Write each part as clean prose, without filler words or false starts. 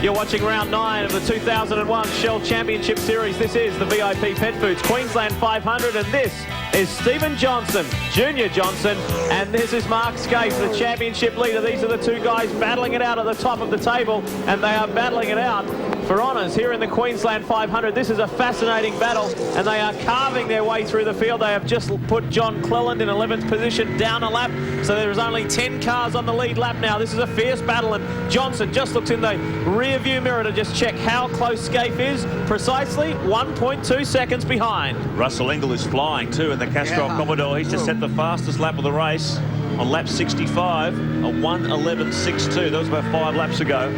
You're watching round 9 of the 2001 Shell Championship Series. This is the VIP Petfoods Queensland 500, and this is Stephen Johnson, Junior Johnson, and this is Mark Scaife, the championship leader. These are the two guys battling it out at the top of the table, and they are battling it out for honours here in the Queensland 500. This is a fascinating battle, and they are carving their way through the field. They have just put John Cleland in 11th position down a lap, so there is only 10 cars on the lead lap now. This is a fierce battle, and Johnson just looks in the rear view mirror to just check how close Scaife is. Precisely 1.2 seconds behind. Russell Ingall is flying too in the Castrol Commodore. He's just set the fastest lap of the race on lap 65, a 1:11.62. That was about 5 laps ago.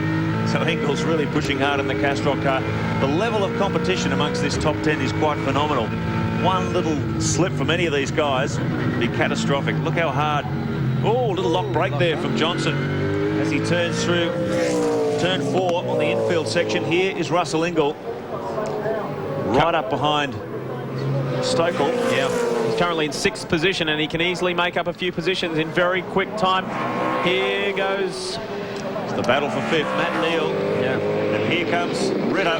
So Ingall's really pushing hard in the Castrol car. The level of competition amongst this top 10 is quite phenomenal. One little slip from any of these guys would be catastrophic. Look how hard. Oh, little lock brake there from Johnson as he turns through turn 4 on the infield section. Here is Russell Ingall right up behind Stokel. Yeah, he's currently in 6th position, and he can easily make up a few positions in very quick time. Here goes the battle for 5th, Matt Neal. Yeah. And here comes Ritter.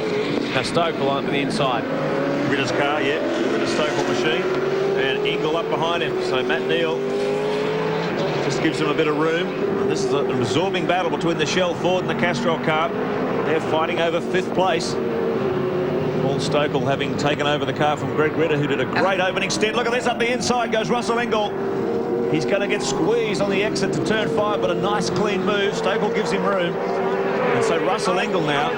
Now Stokel on the inside. Ritter's car, yeah. Ritter's Stokel machine. And Ingall up behind him. So Matt Neal just gives him a bit of room. And this is an absorbing battle between the Shell Ford and the Castrol car. They're fighting over 5th place. Paul Stokel having taken over the car from Greg Ritter, who did a great opening stint. Look at this, up the inside goes Russell Ingall. He's going to get squeezed on the exit to turn 5, but a nice clean move. Stokel gives him room. And so Russell Ingall now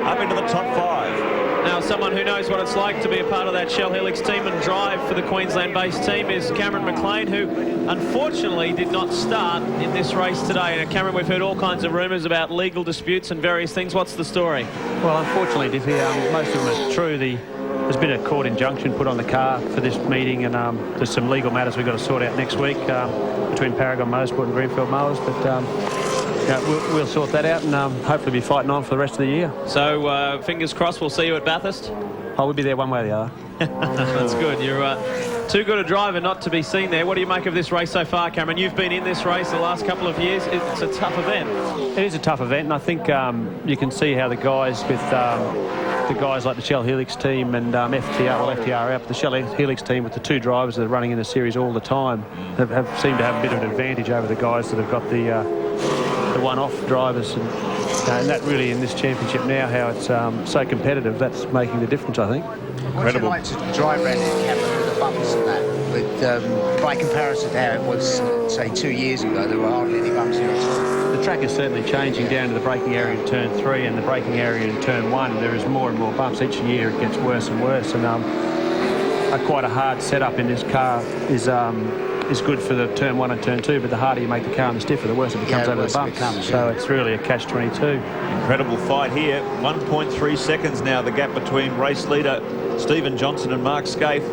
up into the top 5. Now, someone who knows what it's like to be a part of that Shell Helix team and drive for the Queensland-based team is Cameron McLean, who unfortunately did not start in this race today. Now, Cameron, we've heard all kinds of rumours about legal disputes and various things. What's the story? Well, unfortunately, Diffie, most of them are true. There's been a court injunction put on the car for this meeting, and there's some legal matters we've got to sort out next week between Paragon Motorsport and Greenfield Mowers, but yeah, we'll sort that out and hopefully be fighting on for the rest of the year. So fingers crossed we'll see you at Bathurst. I will be there one way or the other. That's good. You're too good a driver not to be seen there. What do you make of this race so far, Cameron? You've been in this race the last couple of years. It's a tough event. It is a tough event, and I think you can see how the guys with the guys like the Shell Helix team and FTR out, but the Shell Helix team with the 2 drivers that are running in the series all the time have seemed to have a bit of an advantage over the guys that have got the one-off drivers, and that really in this championship now, how it's so competitive, that's making the difference, I think. Incredible. What's it like to drive around it, Cameron, with the bumps and that? But by comparison to how it was, say, 2 years ago, there were hardly any bumps here. The track is certainly changing down to the braking area in turn 3 and the braking area in turn 1. There is more and more bumps each year. It gets worse and worse, and quite a hard setup in this car is good for the turn 1 and turn 2, but the harder you make the car and the stiffer, the worse it becomes over the bumps. So it's really a catch-22. Incredible fight here. 1.3 seconds now, the gap between race leader Stephen Johnson and Mark Scaife.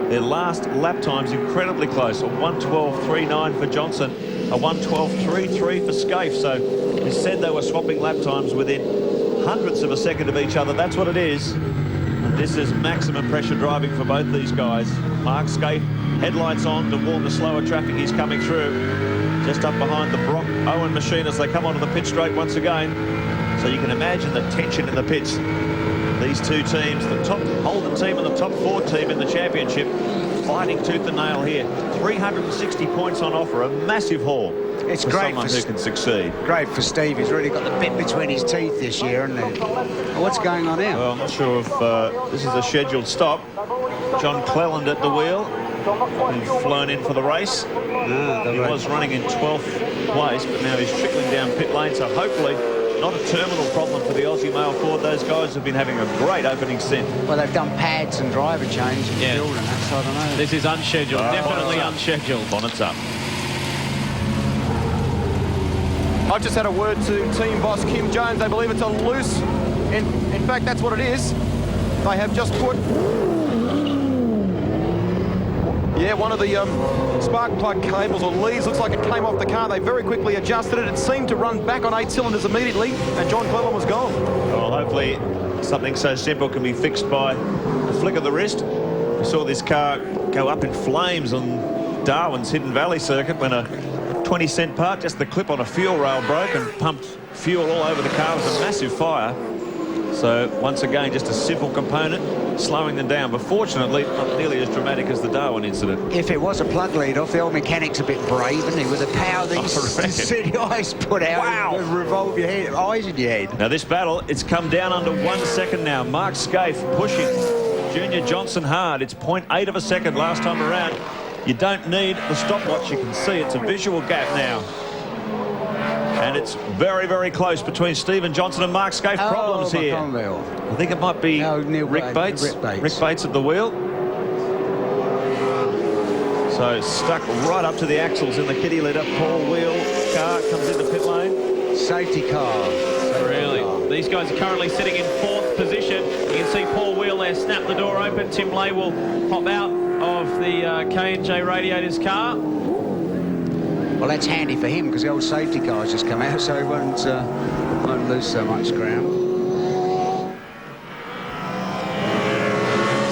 Their last lap times incredibly close. A 1:12.39 for Johnson, a 1:12.33 for Scaife. So we said they were swapping lap times within hundredths of a second of each other. That's what it is. And this is maximum pressure driving for both these guys. Mark Scaife, headlights on to warn the slower traffic he's coming through. Just up behind the Brock Owen machine as they come onto the pit straight once again. So you can imagine the tension in the pits. These two teams, the top Holden team and the top Ford team in the championship, fighting tooth and nail here. 360 points on offer, a massive haul. It's for great someone who can succeed. Great for Steve. He's really got the bit between his teeth this year, isn't he? What's going on now? Well, I'm not sure if this is a scheduled stop. John Cleland at the wheel, who's flown in for the race. He was running in 12th place, but now he's trickling down pit lane, so hopefully not a terminal problem for the Aussie Male Ford. Those guys have been having a great opening stint. Well, they've done pads and driver change and build and that, so I don't know. This is unscheduled, definitely unscheduled. Bonnet's up. I've just had a word to team boss Kim Jones. They believe it's a loose. In fact, that's what it is. They have just put, one of the spark plug cables or leads. Looks like it came off the car. They very quickly adjusted it. It seemed to run back on 8 cylinders immediately, and John Cleland was gone. Well, hopefully something so simple can be fixed by a flick of the wrist. We saw this car go up in flames on Darwin's Hidden Valley circuit when a 20-cent part, just the clip on a fuel rail broke and pumped fuel all over the car. It was a massive fire. So once again, just a simple component, slowing them down. But fortunately, not nearly as dramatic as the Darwin incident. If it was a plug lead off, the old mechanic's a bit brave, isn't he? With the power these city eyes put out. Wow. It would revolve your head, eyes in your head. Now this battle, it's come down under 1 second now. Mark Scaife pushing Junior Johnson hard. It's 0.8 of a second last time around. You don't need the stopwatch. You can see it's a visual gap now. And it's very, very close between Stephen Johnson and Mark Scaife. Problems here. I think it might be Rick Bates. Rick Bates at the wheel. So stuck right up to the axles in the kitty litter. Paul Wheel car comes into pit lane. Safety car. Really? These guys are currently sitting in 4th position. You can see Paul Wheel there snap the door open. Tim Lay will pop out of the K&J Radiators car. Well, that's handy for him because the old safety car's just come out, so he won't lose so much ground.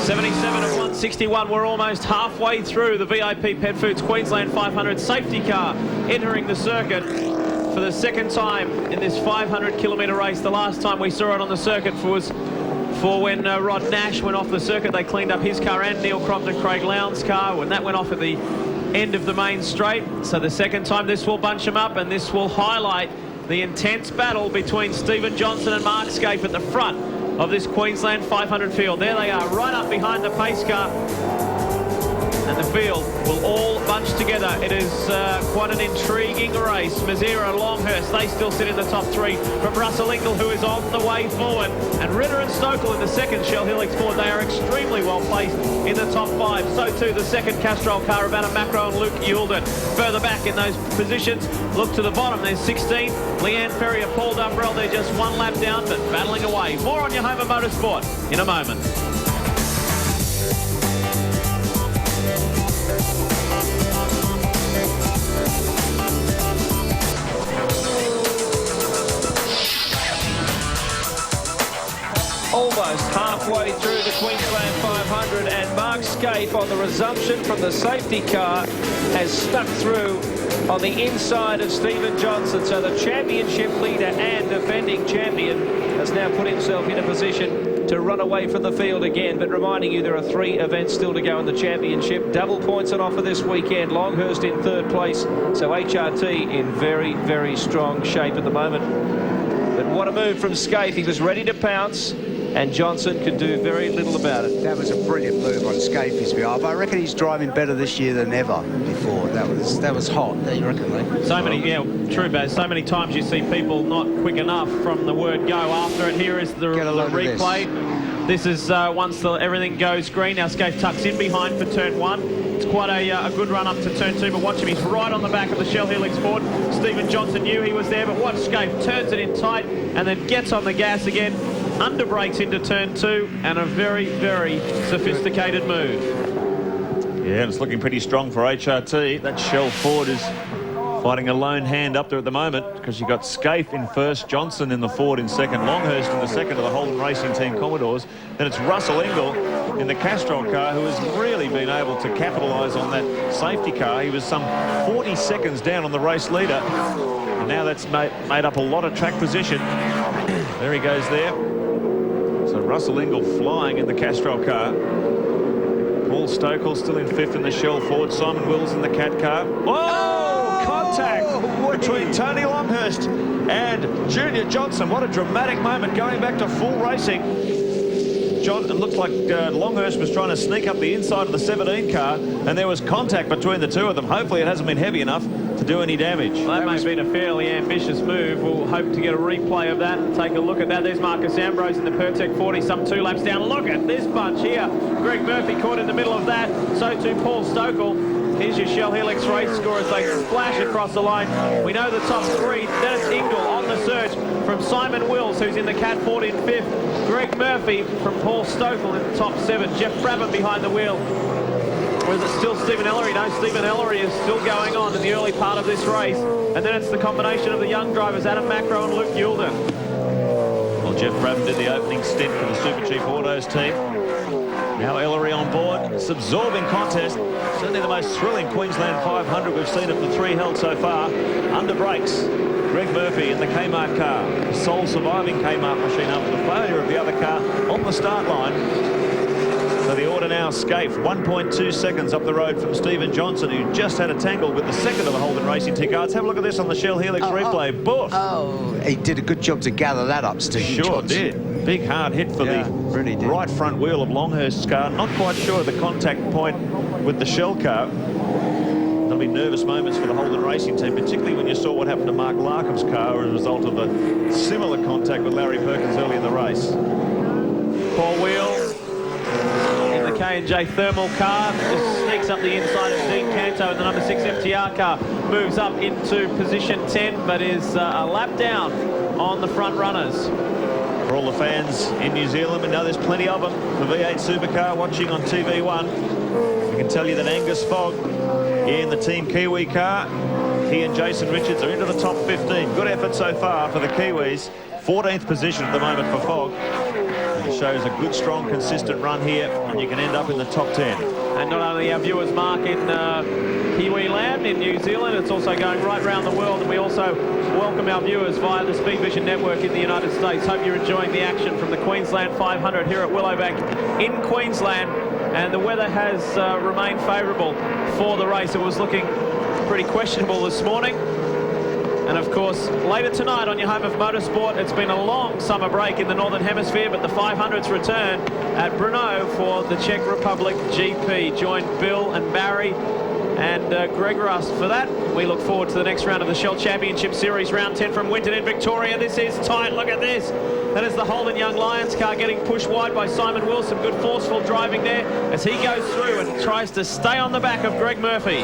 77 of 161. We're almost halfway through the VIP Petfoods Queensland 500 safety car entering the circuit for the second time in this 500-kilometre race. The last time we saw it on the circuit was for when Rod Nash went off the circuit. They cleaned up his car and Neil Crompton and Craig Lowndes' car when that went off at the end of the main straight. So the second time this will bunch them up, and this will highlight the intense battle between Stephen Johnson and Mark Scaife at the front of this Queensland 500 field. There they are, right up behind the pace car. And the field will all bunch together. It is quite an intriguing race. Mazeira, Longhurst, they still sit in the top 3 from Russell Ingall, who is on the way forward. And Ritter and Stokel in the second Shell Helix Ford. They are extremely well placed in the top 5. So too the second Castrol Caravana, Macro and Luke Youlden. Further back in those positions, look to the bottom. There's 16th, Leanne Ferrier, Paul Dumbrell. They're just 1 lap down, but battling away. More on your home of motorsport in a moment. Almost halfway through the Queensland 500, and Mark Scaife on the resumption from the safety car has stuck through on the inside of Stephen Johnson. So the championship leader and defending champion has now put himself in a position to run away from the field again. But reminding you, there are 3 events still to go in the championship. Double points on offer this weekend. Longhurst in 3rd place. So HRT in very, very strong shape at the moment. But what a move from Scaife. He was ready to pounce, and Johnson could do very little about it. That was a brilliant move on Scaife's behalf. I reckon he's driving better this year than ever before. That was hot, you reckon, Lee? So many, yeah, true, Baz. So many times you see people not quick enough from the word go after it. Here is the replay. This is once everything goes green. Now Scaife tucks in behind for turn 1. It's quite a good run up to turn 2, but watch him. He's right on the back of the Shell Helix Ford. Stephen Johnson knew he was there, but watch Scaife turns it in tight and then gets on the gas again. Under brakes into turn 2, and a very, very sophisticated move. Yeah, and it's looking pretty strong for HRT. That Shell Ford is fighting a lone hand up there at the moment, because you've got Scaife in first, Johnson in the Ford in second, Longhurst in the second of the Holden Racing Team Commodores. Then it's Russell Ingall in the Castrol car, who has really been able to capitalise on that safety car. He was some 40 seconds down on the race leader. And now that's made up a lot of track position. There he goes there. So Russell Ingall flying in the Castrol car. Paul Stokel still in 5th in the Shell Ford. Simon Wills in the Cat car. Oh, contact between Tony Longhurst and Junior Johnson. What a dramatic moment, going back to full racing. It looked like Longhurst was trying to sneak up the inside of the 17 car, and there was contact between the 2 of them. Hopefully it hasn't been heavy enough to do any damage. Well, that may have been a fairly ambitious move. We'll hope to get a replay of that and take a look at that. There's Marcus Ambrose in the Pertec 40, some 2 laps down. Look at this bunch here. Greg Murphy caught in the middle of that. So too Paul Stokel. Here's your Shell Helix race score as they splash across the line. We know the top 3. Then it's Ingall on the surge from Simon Wills, who's in the Cat Ford in 5th. Greg Murphy from Paul Stokel in the top 7. Jeff Brabham behind the wheel. Or is it still Stephen Ellery? No, Stephen Ellery is still going on in the early part of this race. And then it's the combination of the young drivers, Adam Macro and Luke Youlden. Well, Jeff Brabham did the opening stint for the Super Chief Autos team. Now Ellery on board. It's absorbing contest. Certainly the most thrilling Queensland 500 we've seen of the three held so far. Under brakes, Greg Murphy in the Kmart car. The sole surviving Kmart machine after the failure of the other car on the start line. So the order now, Scaife, 1.2 seconds up the road from Stephen Johnson, who just had a tangle with the second of the Holden Racing Team cars. Have a look at this on the Shell Helix replay. Boof! Oh, he did a good job to gather that up, Stephen Sure Johnson. did. Big hard hit for the really did. right front wheel of Longhurst's car. Not quite sure of the contact point with the Shell car. There'll be nervous moments for the Holden Racing Team, particularly when you saw what happened to Mark Larkham's car as a result of a similar contact with Larry Perkins early in the race. Paul Wheel in the K&J thermal car just sneaks up the inside of Dean Canto, and the number 6 FTR car moves up into position 10, but is a lap down on the front runners. For all the fans in New Zealand, we know there's plenty of them. The V8 Supercar watching on TV1. We can tell you that Angus Fogg in the Team Kiwi car, he and Jason Richards are into the top 15. Good effort so far for the Kiwis. 14th position at the moment for Fogg. It shows a good, strong, consistent run here, and you can end up in the top 10. And not only our viewers, Mark, in Kiwi land in New Zealand, it's also going right around the world, and we also welcome our viewers via the Speed Vision Network in the United States. Hope you're enjoying the action from the Queensland 500 here at Willowbank in Queensland, and the weather has remained favourable for the race. It was looking pretty questionable this morning. And of course, later tonight on your home of motorsport, it's been a long summer break in the Northern Hemisphere, but the 500s return at Brno for the Czech Republic GP. Join Bill and Barry and Greg Rust for that. We look forward to the next round of the Shell Championship Series, round 10 from Winton in Victoria. This is tight, look at this. That is the Holden Young Lions car getting pushed wide by Simon Wilson. Good forceful driving there as he goes through and tries to stay on the back of Greg Murphy.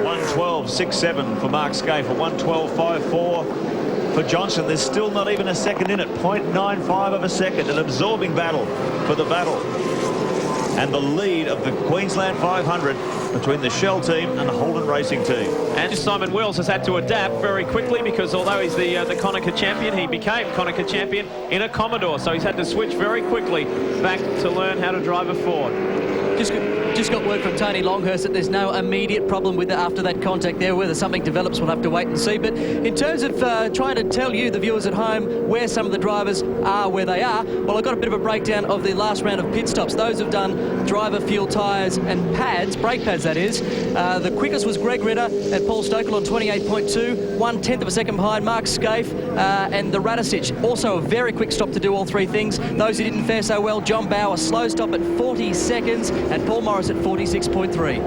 1:12.67 for Mark Scaife, a 1:12.54 for Johnson. There's still not even a second in it, 0.95 of a second. An absorbing battle for the battle and the lead of the Queensland 500 between the Shell team and the Holden Racing team. And Simon Wills has had to adapt very quickly because although he's the Konica champion, he became Konica champion in a Commodore, so he's had to switch very quickly back to learn how to drive a Ford. Just got word from Tony Longhurst that there's no immediate problem with it after that contact there. Whether something develops, we'll have to wait and see. But in terms of trying to tell you, the viewers at home, where some of the drivers are where they are, well, I got a bit of a breakdown of the last round of pit stops. Those have done driver fuel tyres and pads, brake pads that is. The quickest was Greg Ritter at Paul Stokel on 28.2, 1/10 of a second behind Mark Scaife and the Radicic. Also a very quick stop to do all three things. Those who didn't fare so well, John Bauer, slow stop at 40 seconds and Paul Morris at 46.3.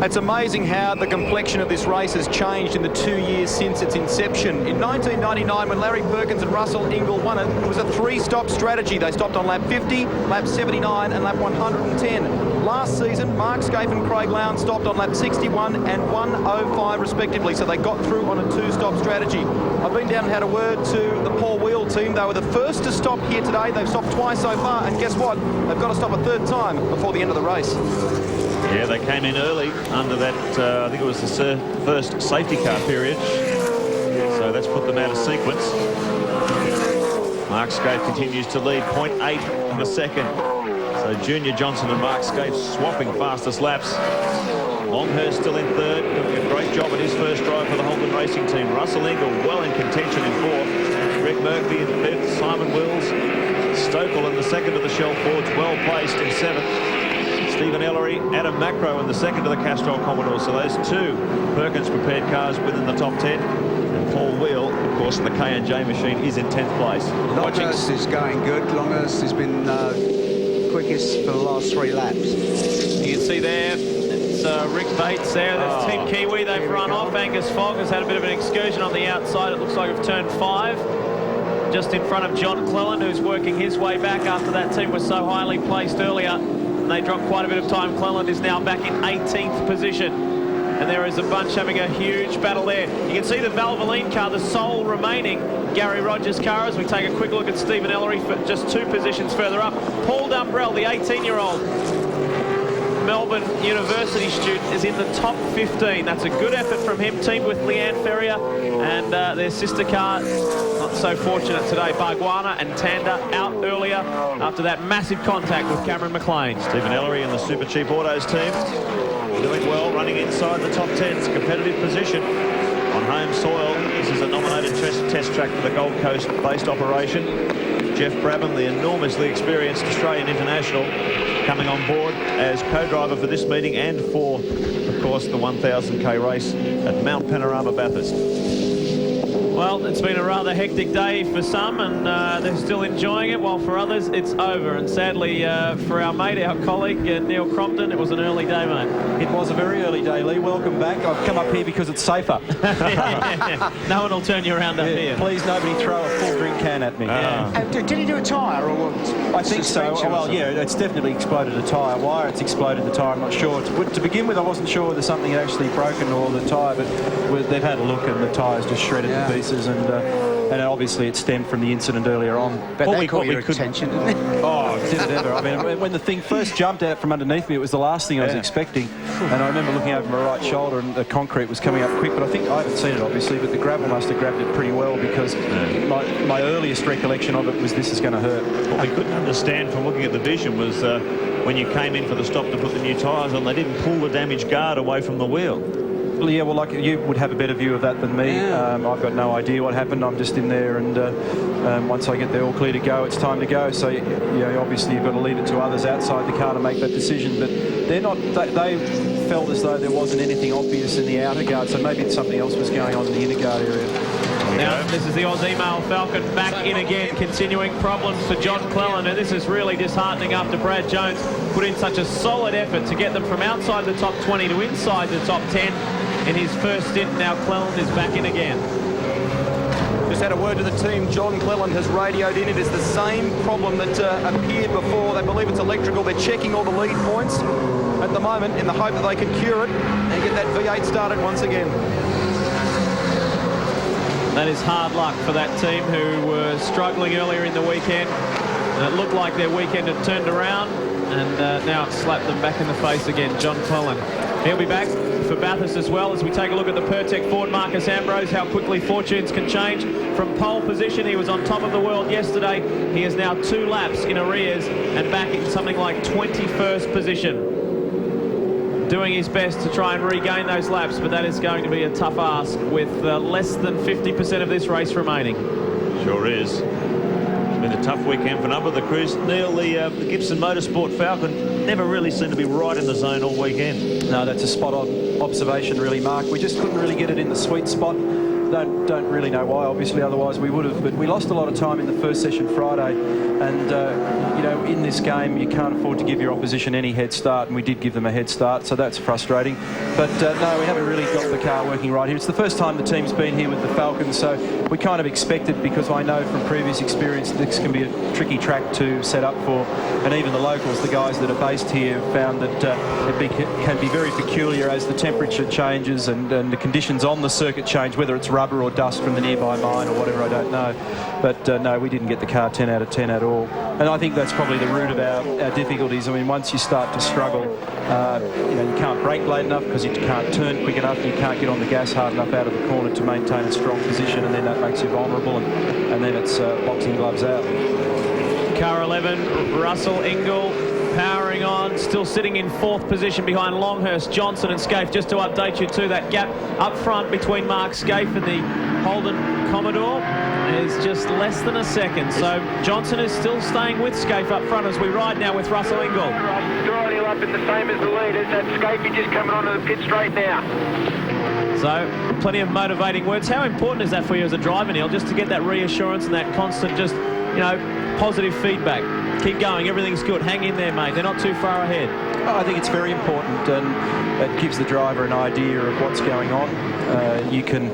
It's amazing how the complexion of this race has changed in the 2 years since its inception. In 1999, when Larry Perkins and Russell Ingall won it, it was a three-stop strategy. They stopped on lap 50, lap 79 and lap 110. Last season, Mark Scaife and Craig Lowndes stopped on lap 61 and 105 respectively, so they got through on a two-stop strategy. I've been down and had a word to the Paul Wheel team. They were the first to stop here today. They've stopped twice so far, and guess what? They've got to stop a third time before the end of the race. Yeah, they came in early under that, I think it was the first safety car period. So that's put them out of sequence. Mark Scaife continues to lead 0.8 of a second. So Junior Johnson and Mark Scaife swapping fastest laps. Longhurst still in third, doing a great job at his first drive for the Holden Racing team. Russell Ingall well in contention in fourth. Greg Murphy in fifth. Simon Wills, Stokel in the second of the Shell Fords, well placed in seventh. Stephen Ellery, Adam Macro in the second of the Castrol Commodore. So those two Perkins-prepared cars within the top 10. And Paul Wheel, of course, in the K&J machine is in 10th place. Longhurst is going good. Longhurst has been quickest for the last 3 laps. You can see there, it's Rick Bates there. There's Team Kiwi. They've run off. Angus Fogg has had a bit of an excursion on the outside. It looks like of turn 5. Just in front of John Cleland, who's working his way back after that team was so highly placed earlier. They dropped quite a bit of time. Cleland is now back in 18th position. And there is a bunch having a huge battle there. You can see the Valvoline car, the sole remaining Gary Rogers car, as we take a quick look at Stephen Ellery for just 2 positions further up. Paul Dumbrell, the 18-year-old Melbourne University student, is in the top 15. That's a good effort from him, teamed with Leanne Ferrier and their sister car, not not so fortunate today. Bargwana and Tanda out earlier after that massive contact with Cameron McLean. Stephen Ellery and the Super Cheap Autos team doing well, running inside the top 10. It's a competitive position on home soil. This is a nominated test track for the Gold Coast-based operation. Jeff Brabham, the enormously experienced Australian international, coming on board as co-driver for this meeting and for, of course, the 1,000k race at Mount Panorama Bathurst. Well, it's been a rather hectic day for some, and they're still enjoying it, while for others it's over. And sadly for our mate, our colleague Neil Crompton, it was an early day, mate. It was a very early day, Lee. Welcome back. I've come up here because it's safer. No one will turn you around up here. Please, nobody throw a full drink can at me. Did he do a tyre or what? I think so. Well, yeah, it's definitely exploded a tyre. Why it's exploded the tyre, I'm not sure. To begin with, I wasn't sure whether something had actually broken or the tyre, but they've had a look and the tyre's just shredded to pieces. And obviously it stemmed from the incident earlier on. But they caught your attention, didn't they? Oh, did it ever. I mean, when the thing first jumped out from underneath me, it was the last thing I was expecting. And I remember looking over my right shoulder and the concrete was coming up quick, but I think I haven't seen it, obviously, but the gravel must have grabbed it pretty well, because my earliest recollection of it was this is going to hurt. What we couldn't understand from looking at the vision was when you came in for the stop to put the new tyres on, they didn't pull the damaged guard away from the wheel. Yeah, well, like you would have a better view of that than me. I've got no idea what happened. I'm just in there, and once I get there all clear to go, it's time to go. So, you know, obviously you've got to leave it to others outside the car to make that decision. But they're not. They felt as though there wasn't anything obvious in the outer guard, so maybe something else was going on in the inner guard area. Now, this is the Aussie Male Falcon back in again, continuing problems for John Clelland, and this is really disheartening after Brad Jones put in such a solid effort to get them from outside the top 20 to inside the top 10 in his first stint. Now Clelland is back in again. Just had a word to the team. John Clelland has radioed in. It is the same problem that appeared before. They believe it's electrical. They're checking all the lead points at the moment in the hope that they can cure it and get that V8 started once again. That is hard luck for that team, who were struggling earlier in the weekend. And it looked like their weekend had turned around, and now it's slapped them back in the face again. John Clelland. He'll be back for Bathurst as well, as we take a look at the Pertec Ford Marcus Ambrose, how quickly fortunes can change. From pole position, he was on top of the world yesterday. He is now 2 laps in arrears and back in something like 21st position. Doing his best to try and regain those laps, but that is going to be a tough ask with less than 50% of this race remaining. Sure is. It's been a tough weekend for a number of the crews. Neil, the Gibson Motorsport Falcon never really seemed to be right in the zone all weekend. No, that's a spot-on observation, really, Mark. We just couldn't really get it in the sweet spot. Don't really know why, obviously, otherwise we would have. But we lost a lot of time in the first session Friday, and you know, in this game you can't afford to give your opposition any head start, and we did give them a head start, so that's frustrating. But no, we haven't really got the car working right here. It's the first time the team's been here with the Falcons, so we kind of expected, because I know from previous experience this can be a tricky track to set up for, and even the locals, the guys that are based here, found that can be very peculiar as the temperature changes and the conditions on the circuit change, whether it's rubber or dust from the nearby mine or whatever, I don't know. But no, we didn't get the car 10 out of 10 at all. And I think that's probably the root of our difficulties. I mean, once you start to struggle, you know, you can't brake late enough because you can't turn quick enough, you can't get on the gas hard enough out of the corner to maintain a strong position, and then that makes you vulnerable, and then it's boxing gloves out. Car 11, Russell Ingall powering on, still sitting in 4th position behind Longhurst, Johnson and Scaife. Just to update you too, that gap up front between Mark Scaife and the Holden Commodore is just less than a second. So Johnson is still staying with Scaife up front as we ride now with Russell Ingall. Riding up in the same as the leaders. That Scaife just coming onto the pit straight now. So plenty of motivating words. How important is that for you as a driver, Neil, just to get that reassurance and that constant, just, you know, positive feedback? Keep going, everything's good, hang in there, mate, they're not too far ahead. Oh, I think it's very important, and it gives the driver an idea of what's going on. You can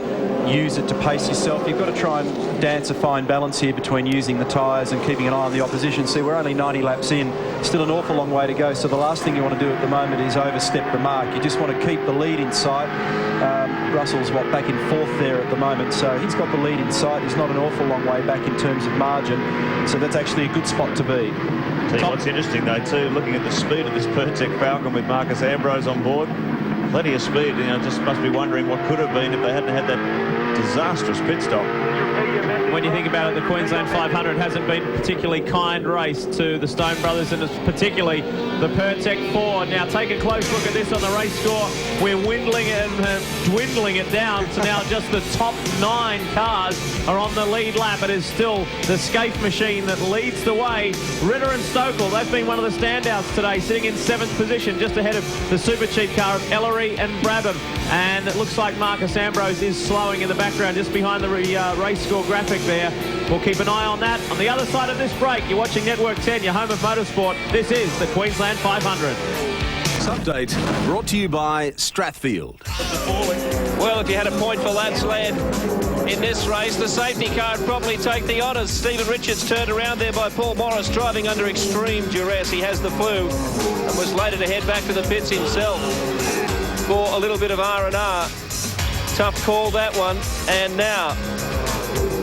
use it to pace yourself. You've got to try and dance a fine balance here between using the tyres and keeping an eye on the opposition. See, we're only 90 laps in, still an awful long way to go, so the last thing you want to do at the moment is overstep the mark. You just want to keep the lead in sight. Russell's back in 4th there at the moment, so he's got the lead in sight. He's not an awful long way back in terms of margin, so that's actually a good spot to be. Tell you what's interesting though too, looking at the speed of this Pertec Falcon with Marcus Ambrose on board, plenty of speed. You know, just must be wondering what could have been if they hadn't had that disastrous pit stop. When you think about it, the Queensland 500 hasn't been a particularly kind race to the Stone brothers, and it's particularly the Pertec 4. Now take a close look at this on the race score. We're dwindling it down to now just the top 9 cars are on the lead lap. It is still the Scaife machine that leads the way. Ritter and Stokel, they've been one of the standouts today, sitting in 7th position, just ahead of the super cheap car of Ellery and Brabham. And it looks like Marcus Ambrose is slowing in the background, just behind the race score graphic there. We'll keep an eye on that. On the other side of this break, you're watching Network 10, your home of motorsport. This is the Queensland 500. This update brought to you by Strathfield. Well, if you had a point for laps led in this race, the safety car would probably take the honours. Stephen Richards turned around there by Paul Morris, driving under extreme duress. He has the flu and was later to head back to the pits himself for a little bit of R&R. Tough call, that one. And now,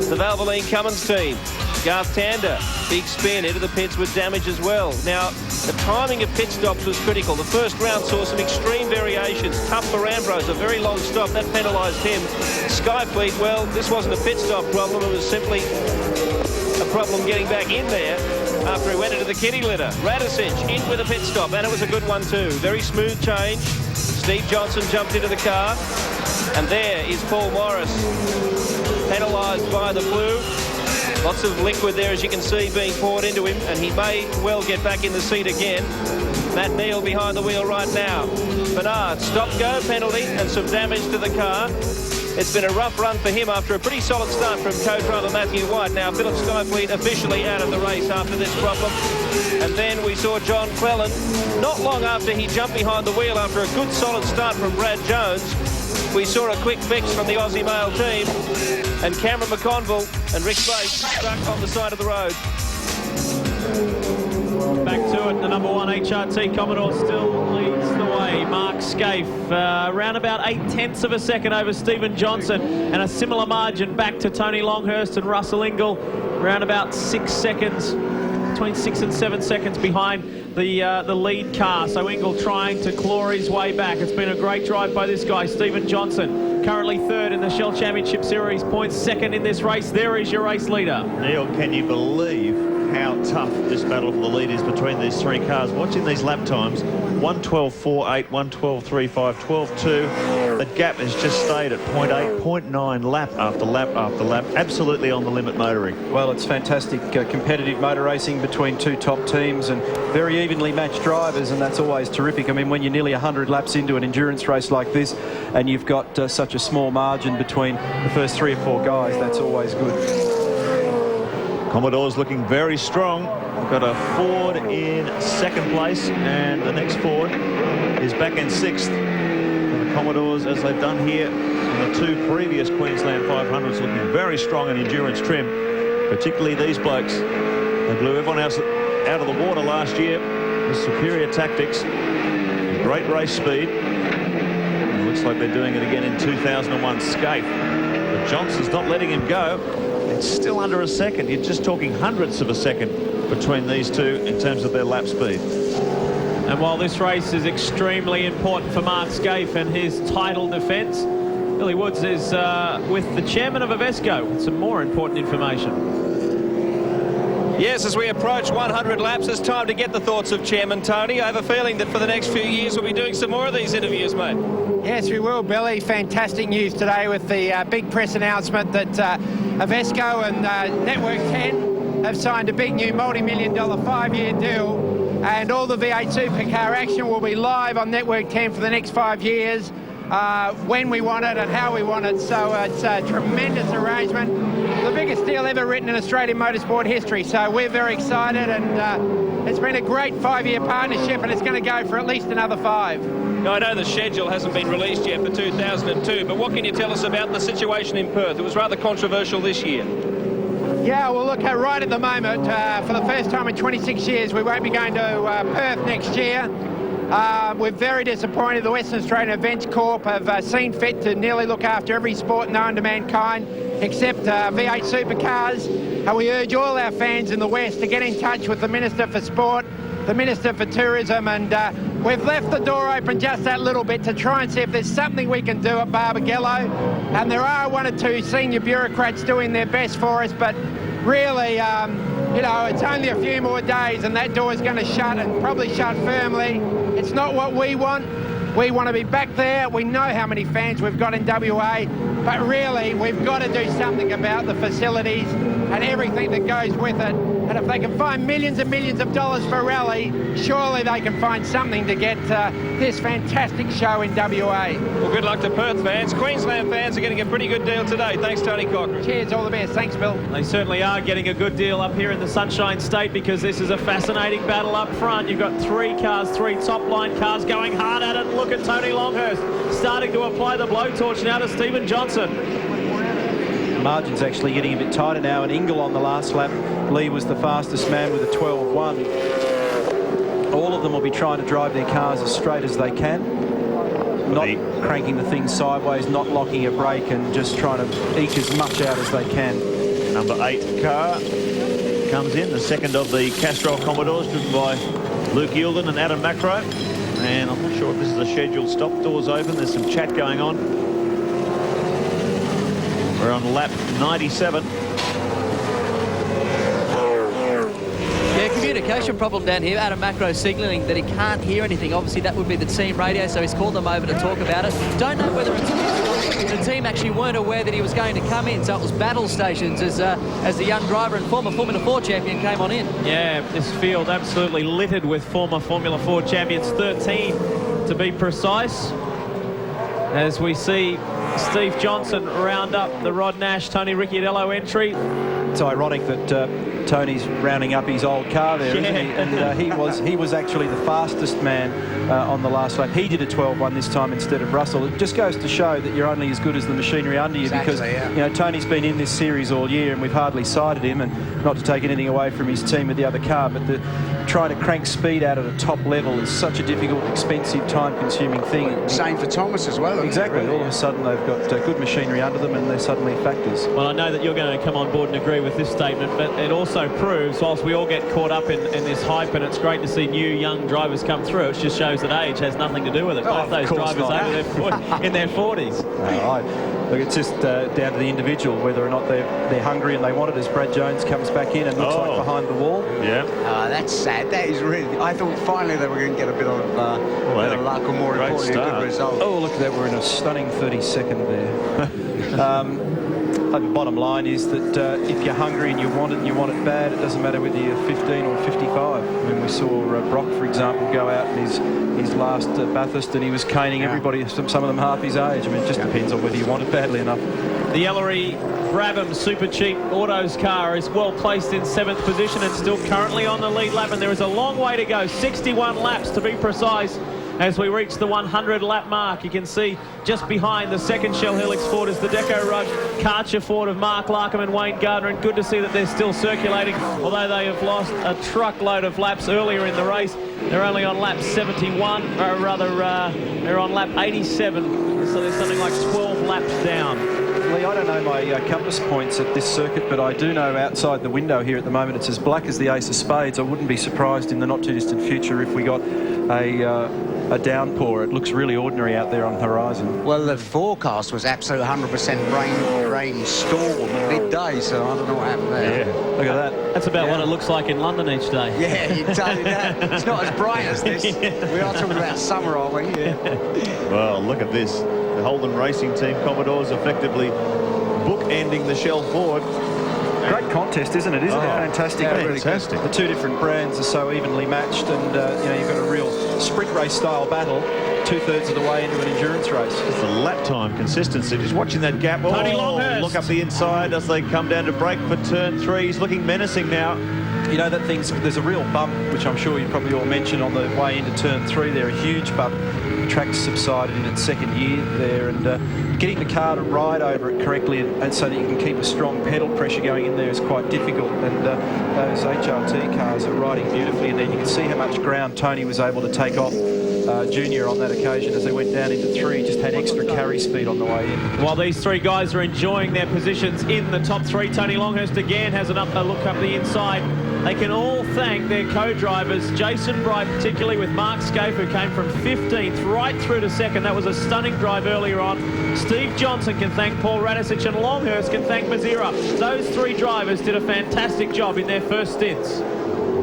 the Valvoline Cummins team. Garth Tander, big spin into the pits with damage as well. Now, the timing of pit stops was critical. The first round saw some extreme variations. Tough for Ambrose, a very long stop. That penalised him. Skyfleet, well, this wasn't a pit stop problem. It was simply a problem getting back in there after he went into the kitty litter. Radisich in with a pit stop, and it was a good one too. Very smooth change. Steve Johnson jumped into the car, and there is Paul Morris, penalised by the flu. Lots of liquid there, as you can see, being poured into him, and he may well get back in the seat again. Matt Neal behind the wheel right now. Bernard, stop-go penalty and some damage to the car. It's been a rough run for him after a pretty solid start from co-driver Matthew White. Now Philip Skyfleet officially out of the race after this problem. And then we saw John Clellan, not long after he jumped behind the wheel after a good solid start from Brad Jones. We saw a quick fix from the Aussie male team, and Cameron McConville and Rick Bates stuck on the side of the road. Back to it, the number 1 HRT Commodore still leads the way. Mark Scaife, around about 0.8 of a second over Stephen Johnson, and a similar margin back to Tony Longhurst and Russell Ingall, around about 6 seconds, between 6 and 7 seconds behind the lead car. So Ingall trying to claw his way back. It's been a great drive by this guy, Stephen Johnson, currently 3rd in the Shell Championship Series, points 2nd in this race. There is your race leader. Neil, can you believe how tough this battle for the lead is between these 3 cars? Watching these lap times, 1:12.48, 1:12.35, 12.2. The gap has just stayed at 0.8, 0.9 lap after lap after lap. Absolutely on the limit motoring. Well, it's fantastic competitive motor racing between 2 top teams and very evenly matched drivers, and that's always terrific. I mean, when you're nearly 100 laps into an endurance race like this and you've got such a small margin between the first 3 or 4 guys, that's always good. Commodore's looking very strong. We've got a Ford in 2nd place, and the next Ford is back in 6th. And the Commodores, as they've done here in the 2 previous Queensland 500s, looking very strong in endurance trim, particularly these blokes. They blew everyone else out of the water last year with superior tactics and great race speed. It looks like they're doing it again in 2001 Scaife. But Johnson's not letting him go. It's still under a second. You're just talking hundredths of a second between these two in terms of their lap speed. And while this race is extremely important for Mark Scaife and his title defence, Billy Woods is with the chairman of Avesco with some more important information. Yes, as we approach 100 laps, it's time to get the thoughts of Chairman Tony. I have a feeling that for the next few years we'll be doing some more of these interviews, mate. Yes, we will, Billy. Fantastic news today with the big press announcement that Avesco and Network 10 have signed a big new multi-million-dollar 5-year deal, and all the V8 supercar action will be live on Network 10 for the next 5 years, when we want it and how we want it. So it's a tremendous arrangement, the biggest deal ever written in Australian motorsport history. So we're very excited, and it's been a great 5-year partnership, and it's going to go for at least another 5. Now, I know the schedule hasn't been released yet for 2002, but what can you tell us about the situation in Perth? It was rather controversial this year. Yeah, well, look, right at the moment, for the first time in 26 years, we won't be going to Perth next year. We're very disappointed. The Western Australian Events Corp have seen fit to nearly look after every sport known to mankind except V8 supercars. And we urge all our fans in the West to get in touch with the Minister for Sport, the Minister for Tourism, and we've left the door open just that little bit to try and see if there's something we can do at Barbagallo. And there are one or two senior bureaucrats doing their best for us, but really, you know, it's only a few more days and that door is going to shut, and probably shut firmly. It's not what we want. We want to be back there. We know how many fans we've got in WA, but really we've got to do something about the facilities and everything that goes with it. And if they can find millions and millions of dollars for rally, surely they can find something to get this fantastic show in WA. Well, good luck to Perth fans. Queensland fans are getting a pretty good deal today. Thanks, Tony Cochran. Cheers, all the best. Thanks, Bill. They certainly are getting a good deal up here in the Sunshine State, because this is a fascinating battle up front. You've got three cars, three top-line cars going hard at it. Look at Tony Longhurst starting to apply the blowtorch now to Stephen Johnson. Margin's actually getting a bit tighter now, and Ingle on the last lap. Lee was the fastest man with a 12.1. All of them will be trying to drive their cars as straight as they can, not cranking the thing sideways, not locking a brake, and just trying to eke as much out as they can. Number 8 car comes in, the second of the Castrol Commodores, driven by Luke Yilden and Adam Macro. And I'm not sure if this is a scheduled stop. Doors open. There's some chat going on. We're on lap 97. Yeah, communication problem down here. Adam Macro signalling that he can't hear anything. Obviously, that would be the team radio, so he's called them over to talk about it. Don't know whether it's the team actually weren't aware that he was going to come in, so it was battle stations as the young driver and former Formula 4 champion came on in. Yeah, this field absolutely littered with former Formula 4 champions, 13 to be precise. As we see Steve Johnson round up the Rod Nash, Tony Ricciardello entry. It's ironic that Tony's rounding up his old car there, isn't he? And he was actually the fastest man on the last lap. He did a 12.1 this time instead of Russell. It just goes to show that you're only as good as the machinery under you, because you know, Tony's been in this series all year and we've hardly cited him, and not to take anything away from his team with the other car, but trying to crank speed out at a top level is such a difficult, expensive, time-consuming thing. Same for Thomas as well. Exactly. All of a sudden they've got good machinery under them, and they're suddenly factors. Well, I know that you're going to come on board and agree with this statement, but it also proves, whilst we all get caught up in this hype, and it's great to see new young drivers come through, it just shows that age has nothing to do with it. Both those drivers in their 40s. Look, it's just down to the individual, whether or not they're hungry and they want it, as Brad Jones comes back in and looks like behind the wall. Yeah. That's sad. That is really... I thought finally they were going to get a bit of luck, or more importantly, a good result. Oh, look at that. We're in a stunning 32nd there. The bottom line is that if you're hungry and you want it bad, it doesn't matter whether you're 15 or 55. I mean, we saw Brock, for example, go out in his last Bathurst, and he was caning everybody, some of them half his age. I mean, it just depends on whether you want it badly enough. The Ellery Brabham Super Cheap Autos car is well placed in 7th position and still currently on the lead lap, and there is a long way to go, 61 laps to be precise, as we reach the 100 lap mark. You can see just behind the second Shell Helix Ford is the Deco Rush Karcher Ford of Mark Larkham and Wayne Gardner, and good to see that they're still circulating, although they have lost a truckload of laps earlier in the race. They're only on lap 71, or rather they're on lap 87, so there's something like 12 laps down. Lee, I don't know my compass points at this circuit, but I do know outside the window here at the moment it's as black as the ace of spades. I wouldn't be surprised in the not too distant future if we got a downpour. It looks really ordinary out there on the horizon. Well, the forecast was absolute 100% rain storm midday, so I don't know what happened there. Yeah, look at that. That's about what it looks like in London each day. Yeah, you tell you that. It's not as bright as this. We are talking about summer, aren't we? Yeah. Well, look at this. The Holden Racing Team Commodores effectively bookending the Shell Ford. Great contest, isn't it? Isn't it fantastic? Fantastic. The two different brands are so evenly matched, and you know, you've got a real sprint race style battle, 2/3 of the way into an endurance race. It's the lap time consistency. Just watching that gap. Tony Longhurst. Look up the inside as they come down to brake for turn 3. He's looking menacing now. You know, there's a real bump, which I'm sure you probably all mentioned on the way into turn 3 there, a huge bump. The track's subsided in its second year there, and getting the car to ride over it correctly and so that you can keep a strong pedal pressure going in there is quite difficult, and those HRT cars are riding beautifully in there. You can see how much ground Tony was able to take off Junior on that occasion as they went down into 3, just had extra carry speed on the way in. While these three guys are enjoying their positions in the top 3, Tony Longhurst again has a look up the inside they can all thank their co-drivers, Jason Bright, particularly with Mark Scaife, who came from 15th right through to second. That was a stunning drive earlier on. Steve Johnson can thank Paul Radisich, and Longhurst can thank Mazira. Those three drivers did a fantastic job in their first stints.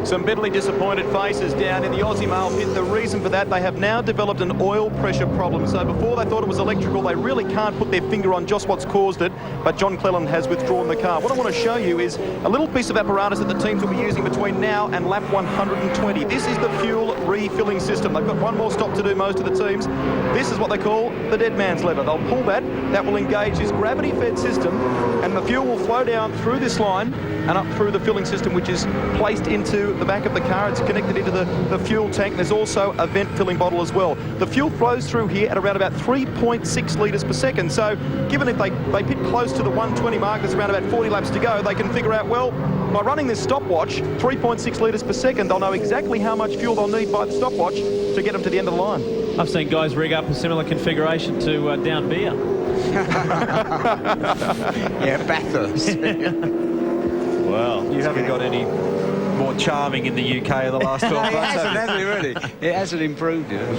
Some bitterly disappointed faces down in the Aussie Mail pit. The reason for that, they have now developed an oil pressure problem. So before they thought it was electrical, they really can't put their finger on just what's caused it. But John Cleland has withdrawn the car. What I want to show you is a little piece of apparatus that the teams will be using between now and lap 120. This is the fuel refilling system. They've got one more stop to do, most of the teams. This is what they call the dead man's lever. They'll pull that. That will engage this gravity-fed system, and the fuel will flow down through this line and up through the filling system, which is placed into the back of the car. It's connected into the fuel tank. There's also a vent filling bottle as well. The fuel flows through here at around about 3.6 litres per second. So given if they pit close to the 120 mark, there's around about 40 laps to go, they can figure out, well, by running this stopwatch, 3.6 litres per second, they'll know exactly how much fuel they'll need by the stopwatch to get them to the end of the line. I've seen guys rig up a similar configuration to down beer. Yeah, Bathurst. Well, You haven't got any more charming in the UK in the last 12 months. It hasn't, has it, really? It hasn't improved, you know.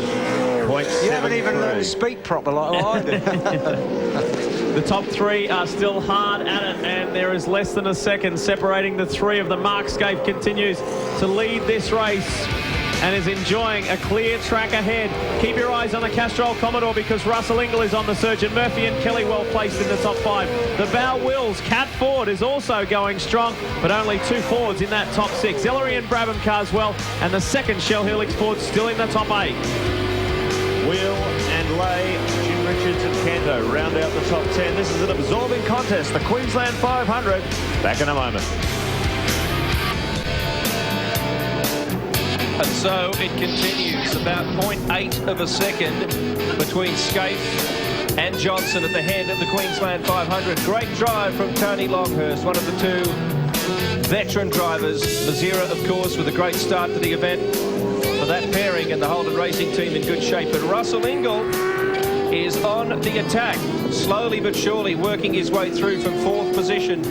You haven't even learned to speak proper like I did. The top three are still hard at it, and there is less than a second separating the three of them. Mark Scaife continues to lead this race and is enjoying a clear track ahead. Keep your eyes on the Castrol Commodore, because Russell Ingall is on the surge, and Murphy and Kelly well placed in the top five. The Bow Wills, Cat Ford is also going strong, but only two Fords in that top six. Ellery and Brabham cars well, and the second Shell Helix Ford still in the top eight. Wheel and Lay, Jim Richards and Canto round out the top 10. This is an absorbing contest, the Queensland 500. Back in a moment. And so it continues, about 0.8 of a second between Scaife and Johnson at the head of the Queensland 500. Great drive from Tony Longhurst, one of the two veteran drivers. Mazira, of course, with a great start to the event for that pairing, and the Holden Racing team in good shape. But Russell Ingall is on the attack, slowly but surely working his way through from fourth position.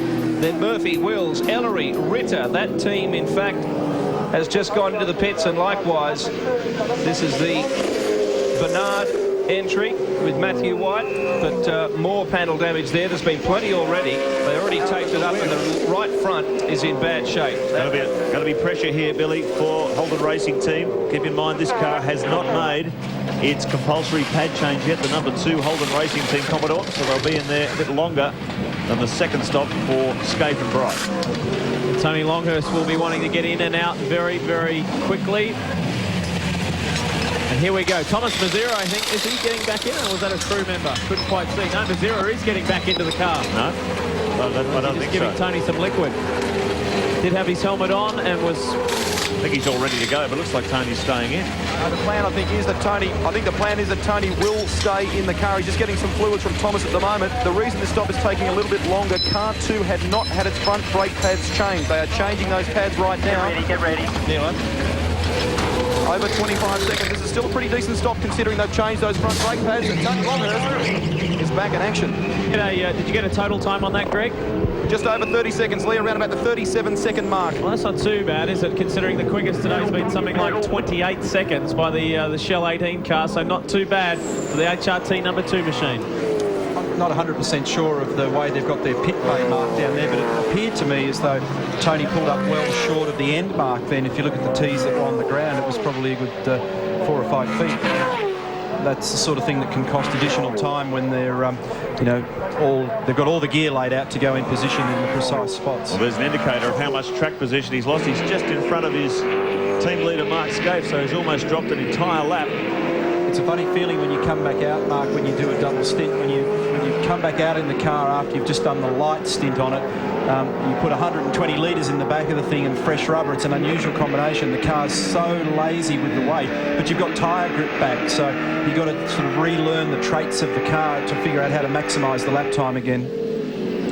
Then Murphy, Wills, Ellery, Ritter. That team, in fact, has just gone into the pits, and likewise, this is the Bernard entry with Matthew White, but more panel damage there. There's been plenty already. They already taped it up, and the right front is in bad shape. Going to be pressure here, Billy, for Holden Racing team. Keep in mind this car has not made its compulsory pad change yet, the number 2 Holden Racing team Commodore, so they'll be in there a bit longer than the second stop for Scaife and Bright. Tony Longhurst will be wanting to get in and out very, very quickly. And here we go. Thomas Mazira, I think, is he getting back in, or was that a crew member? Couldn't quite see. No, Mazira is getting back into the car. No, I don't think giving so. Tony some liquid. Did have his helmet on and was... I think he's all ready to go, but it looks like Tony's staying in. The plan, I think, is that Tony will stay in the car. He's just getting some fluids from Thomas at the moment. The reason this stop is taking a little bit longer, car 2 had not had its front brake pads changed. They are changing those pads right now. Get ready. Neil, over 25 seconds. This is still a pretty decent stop considering they've changed those front brake pads, and Tony Longhurst is back in action. Did you get a total time on that, Greg? Just over 30 seconds, Lee, around about the 37-second mark. Well, that's not too bad, is it, considering the quickest today has been something like 28 seconds by the Shell 18 car, so not too bad for the HRT number 2 machine. I'm not 100% sure of the way they've got their pit bay mark down there, but it appeared to me as though Tony pulled up well short of the end mark then. If you look at the tees that were on the ground, it was probably a good 4 or 5 feet. That's the sort of thing that can cost additional time when they're, they've got all the gear laid out to go in position in the precise spots. Well, there's an indicator of how much track position he's lost. He's just in front of his team leader, Mark Scaife, so he's almost dropped an entire lap. It's a funny feeling when you come back out, Mark, when you do a double stint, when you come back out in the car after you've just done the light stint on it. You put 120 litres in the back of the thing and fresh rubber. It's an unusual combination. The car's so lazy with the weight, but you've got tyre grip back, so you've got to sort of relearn the traits of the car to figure out how to maximise the lap time again.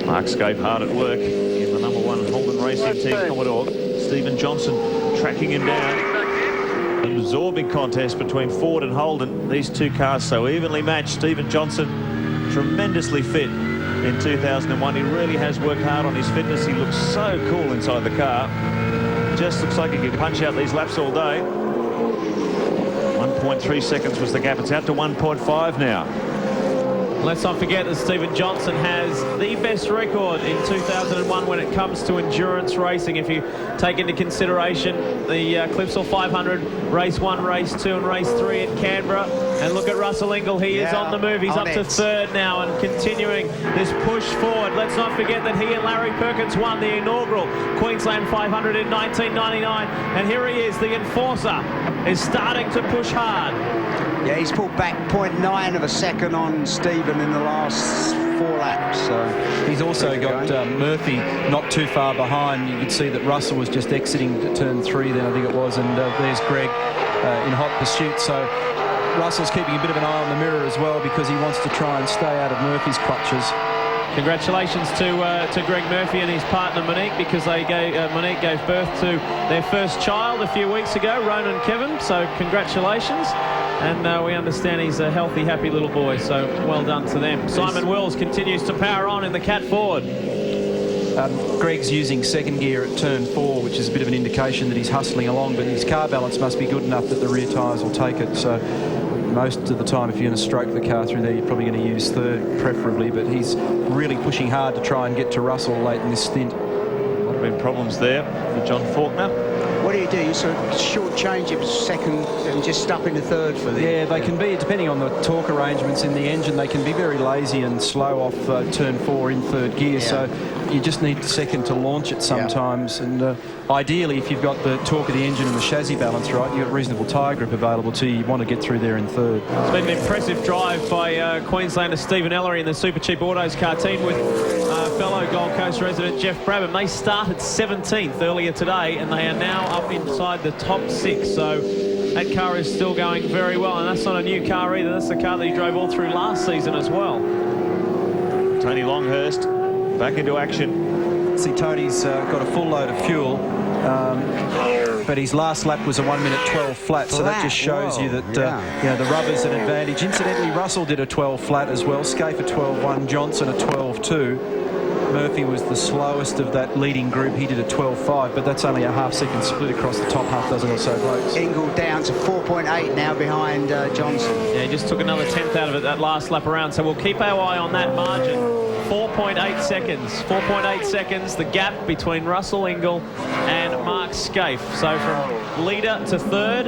Mark Scaife hard at work in the number 1 Holden Racing team Commodore. Stephen Johnson tracking him down. An absorbing contest between Ford and Holden. These two cars so evenly matched. Stephen Johnson, tremendously fit in 2001. He really has worked hard on his fitness. He looks so cool inside the car. just looks like he can punch out these laps all day. 1.3 seconds was the gap. It's out to 1.5 now. Let's not forget that Stephen Johnson has the best record in 2001 when it comes to endurance racing. If you take into consideration the Clipsal 500, race 1, race 2 and race 3 in Canberra. And look at Russell Ingall. He is on the move. He's up to third now and continuing this push forward. Let's not forget that he and Larry Perkins won the inaugural Queensland 500 in 1999. And here he is, the enforcer, is starting to push hard. Yeah, he's pulled back 0.9 of a second on Stephen in the last 4 laps. So he's also got Murphy not too far behind. You could see that Russell was just exiting to turn 3 then, I think it was, and there's Greg in hot pursuit. So Russell's keeping a bit of an eye on the mirror as well because he wants to try and stay out of Murphy's clutches. Congratulations to Greg Murphy and his partner Monique, because Monique gave birth to their first child a few weeks ago, Ronan Kevin. So congratulations. And we understand he's a healthy, happy little boy, so well done to them. Simon Wills continues to power on in the Cat Ford. Greg's using second gear at turn 4, which is a bit of an indication that he's hustling along, but his car balance must be good enough that the rear tyres will take it. So most of the time, if you're going to stroke the car through there, you're probably going to use third preferably, but he's really pushing hard to try and get to Russell late in this stint. Would have been problems there for John Faulkner. what do? You sort of short change of second and just stop into third for the... Yeah, they can be, depending on the torque arrangements in the engine, they can be very lazy and slow off turn 4 in third gear. So you just need second to launch it sometimes. And ideally, if you've got the torque of the engine and the chassis balance right, you've got reasonable tyre grip available to you. You want to get through there in third. It's been an impressive drive by Queenslander Stephen Ellery in the Super Cheap Autos car team with fellow Gold Coast resident Jeff Brabham. They started 17th earlier today and they are now up inside the top 6. So that car is still going very well, and that's not a new car either. That's the car that he drove all through last season as well. Tony Longhurst back into action. See, Tony's got a full load of fuel, but his last lap was a 1 minute 12 flat, so that just shows you that you know, the rubber's an advantage. Incidentally, Russell did a 12 flat as well. Scaife a 12.1, Johnson a 12.2. Murphy was the slowest of that leading group. He did a 12.5, but that's only a half-second split across the top half dozen or so blokes. Ingall down to 4.8 now behind Johnson. Yeah, he just took another 10th out of it that last lap around, so we'll keep our eye on that margin. 4.8 seconds. 4.8 seconds, the gap between Russell Ingall and Mark Scaife. So from leader to third,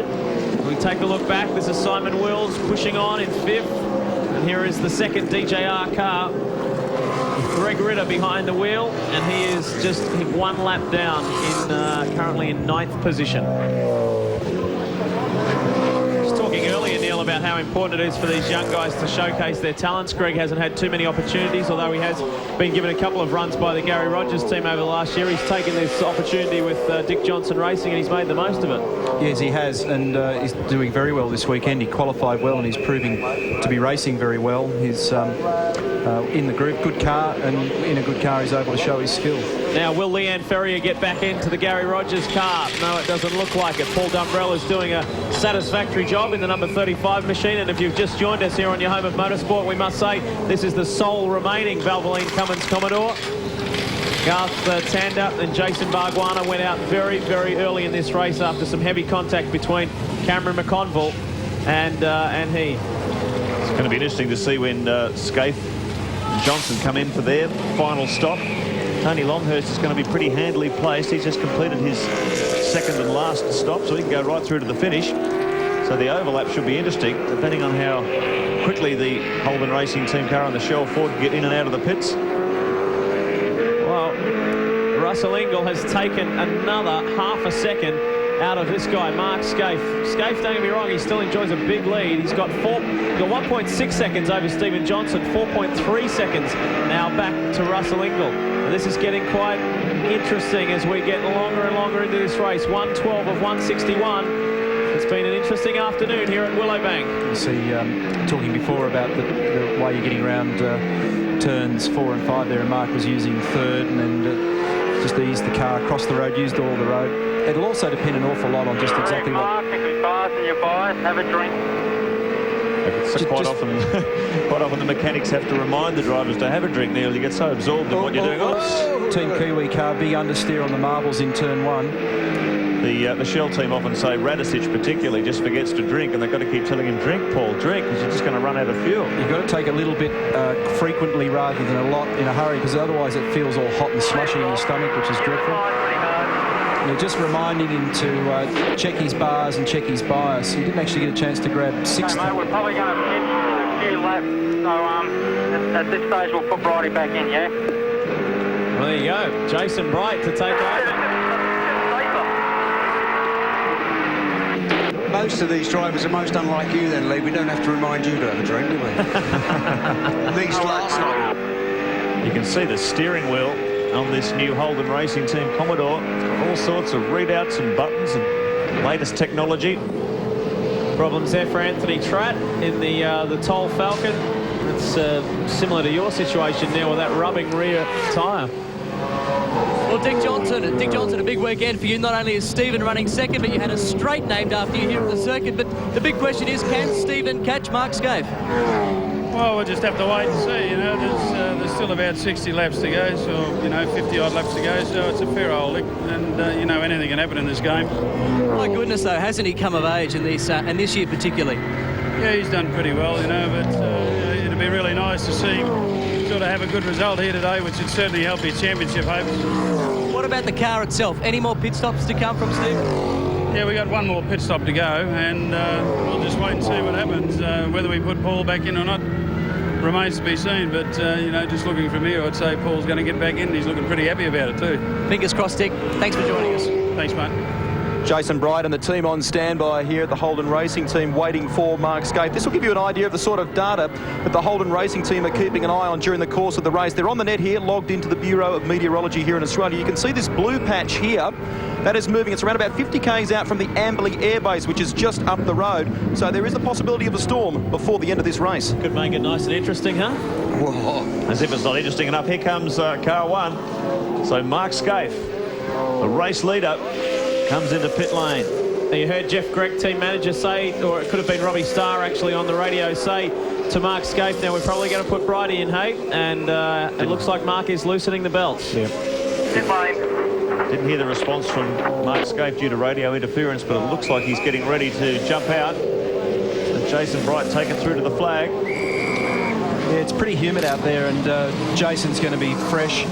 we take a look back. This is Simon Wills pushing on in 5th. And here is the second DJR car. Greg Ritter behind the wheel, and he is just 1 lap down, in currently in 9th position. Just talking earlier, Neil, about how important it is for these young guys to showcase their talents. Greg hasn't had too many opportunities, although he has been given a couple of runs by the Gary Rogers team over the last year. He's taken this opportunity with Dick Johnson Racing, and he's made the most of it. Yes, he has, and he's doing very well this weekend. He qualified well, and he's proving to be racing very well. He's in the group, good car, and in a good car he's able to show his skill. Now, will Leanne Ferrier get back into the Gary Rogers car? No, it doesn't look like it. Paul Dumbrell is doing a satisfactory job in the number 35 machine, and if you've just joined us here on your home of motorsport, we must say this is the sole remaining Valvoline Cummins Commodore. Garth Tander and Jason Barguana went out very, very early in this race after some heavy contact between Cameron McConville and he. It's going to be interesting to see when Scaife and Johnson come in for their final stop. Tony Longhurst is going to be pretty handily placed. He's just completed his second and last stop, so he can go right through to the finish. So the overlap should be interesting, depending on how quickly the Holden Racing Team car and the Shell Ford can get in and out of the pits. Well, Russell Ingall has taken another half a second out of this guy, Mark Scaife. Scaife, don't get me wrong, he still enjoys a big lead. He's got 1.6 seconds over Stephen Johnson, 4.3 seconds now back to Russell Ingall. And this is getting quite interesting as we get longer and longer into this race. 1:12 of 161. It's been an interesting afternoon here at Willowbank. You see, talking before about the way you're getting around turns 4 and 5 there, and Mark was using third and then just eased the car across the road, used all the road. It'll also depend an awful lot on just exactly Mark, if we pass and you buy, have a drink. I could So quite often the mechanics have to remind the drivers to have a drink there. You get so absorbed in what you're doing. Team Kiwi car, big understeer on the marbles in turn 1. The Shell team often say Radicic particularly just forgets to drink, and they've got to keep telling him, drink, Paul, drink, because you're just going to run out of fuel. You've got to take a little bit frequently rather than a lot in a hurry, because otherwise it feels all hot and slushy in your stomach, which is dreadful. Just reminding him to check his bars and check his bias. He didn't actually get a chance to grab 6th. Mate, we're probably going to finish a few laps, so at this stage we'll put Bridie back in, yeah? Well, there you go. Jason Bright to take over. Most of these drivers are most unlike you then, Lee. We don't have to remind you to have a drink, do we? These last night. You can see the steering wheel on this new Holden Racing Team Commodore. All sorts of readouts and buttons and latest technology. Problems there for Anthony Tratt in the Toll Falcon. It's similar to your situation now with that rubbing rear tyre. Well, Dick Johnson, a big weekend for you. Not only is Stephen running second, but you had a straight named after you here at the circuit. But the big question is, can Stephen catch Mark Scaife? Well, we'll just have to wait and see. You know, there's still about 60 laps to go, so 50-odd laps to go. So it's a fair old lick, and anything can happen in this game. My goodness, though, hasn't he come of age in this year particularly? Yeah, he's done pretty well, but it'd be really nice to see him sort of have a good result here today, which would certainly help his championship hopes. What about the car itself? Any more pit stops to come from Steve? Yeah, we got one more pit stop to go, and we'll just wait and see what happens. Whether we put Paul back in or not remains to be seen, but just looking from here, I'd say Paul's going to get back in, and he's looking pretty happy about it too. Fingers crossed, Dick. Thanks for joining us. Thanks, mate. Jason Bright and the team on standby here at the Holden Racing Team waiting for Mark Scaife. This will give you an idea of the sort of data that the Holden Racing Team are keeping an eye on during the course of the race. They're on the net here, logged into the Bureau of Meteorology here in Australia. You can see this blue patch here. That is moving. It's around about 50 k's out from the Amberley Airbase, which is just up the road. So there is the possibility of a storm before the end of this race. Could make it nice and interesting, huh? Whoa. As if it's not interesting enough. Here comes car 1. So Mark Scaife, the race leader, comes into pit lane. You heard Jeff Gregg, team manager, say, or it could have been Robbie Starr actually on the radio, say to Mark Scaife, now we're probably going to put Bridie in, hey? And it looks like Mark is loosening the belts. Yeah. Didn't hear the response from Mark Scaife due to radio interference, but it looks like he's getting ready to jump out. And Jason Bright take it through to the flag. Yeah, it's pretty humid out there, and Jason's going to be fresh.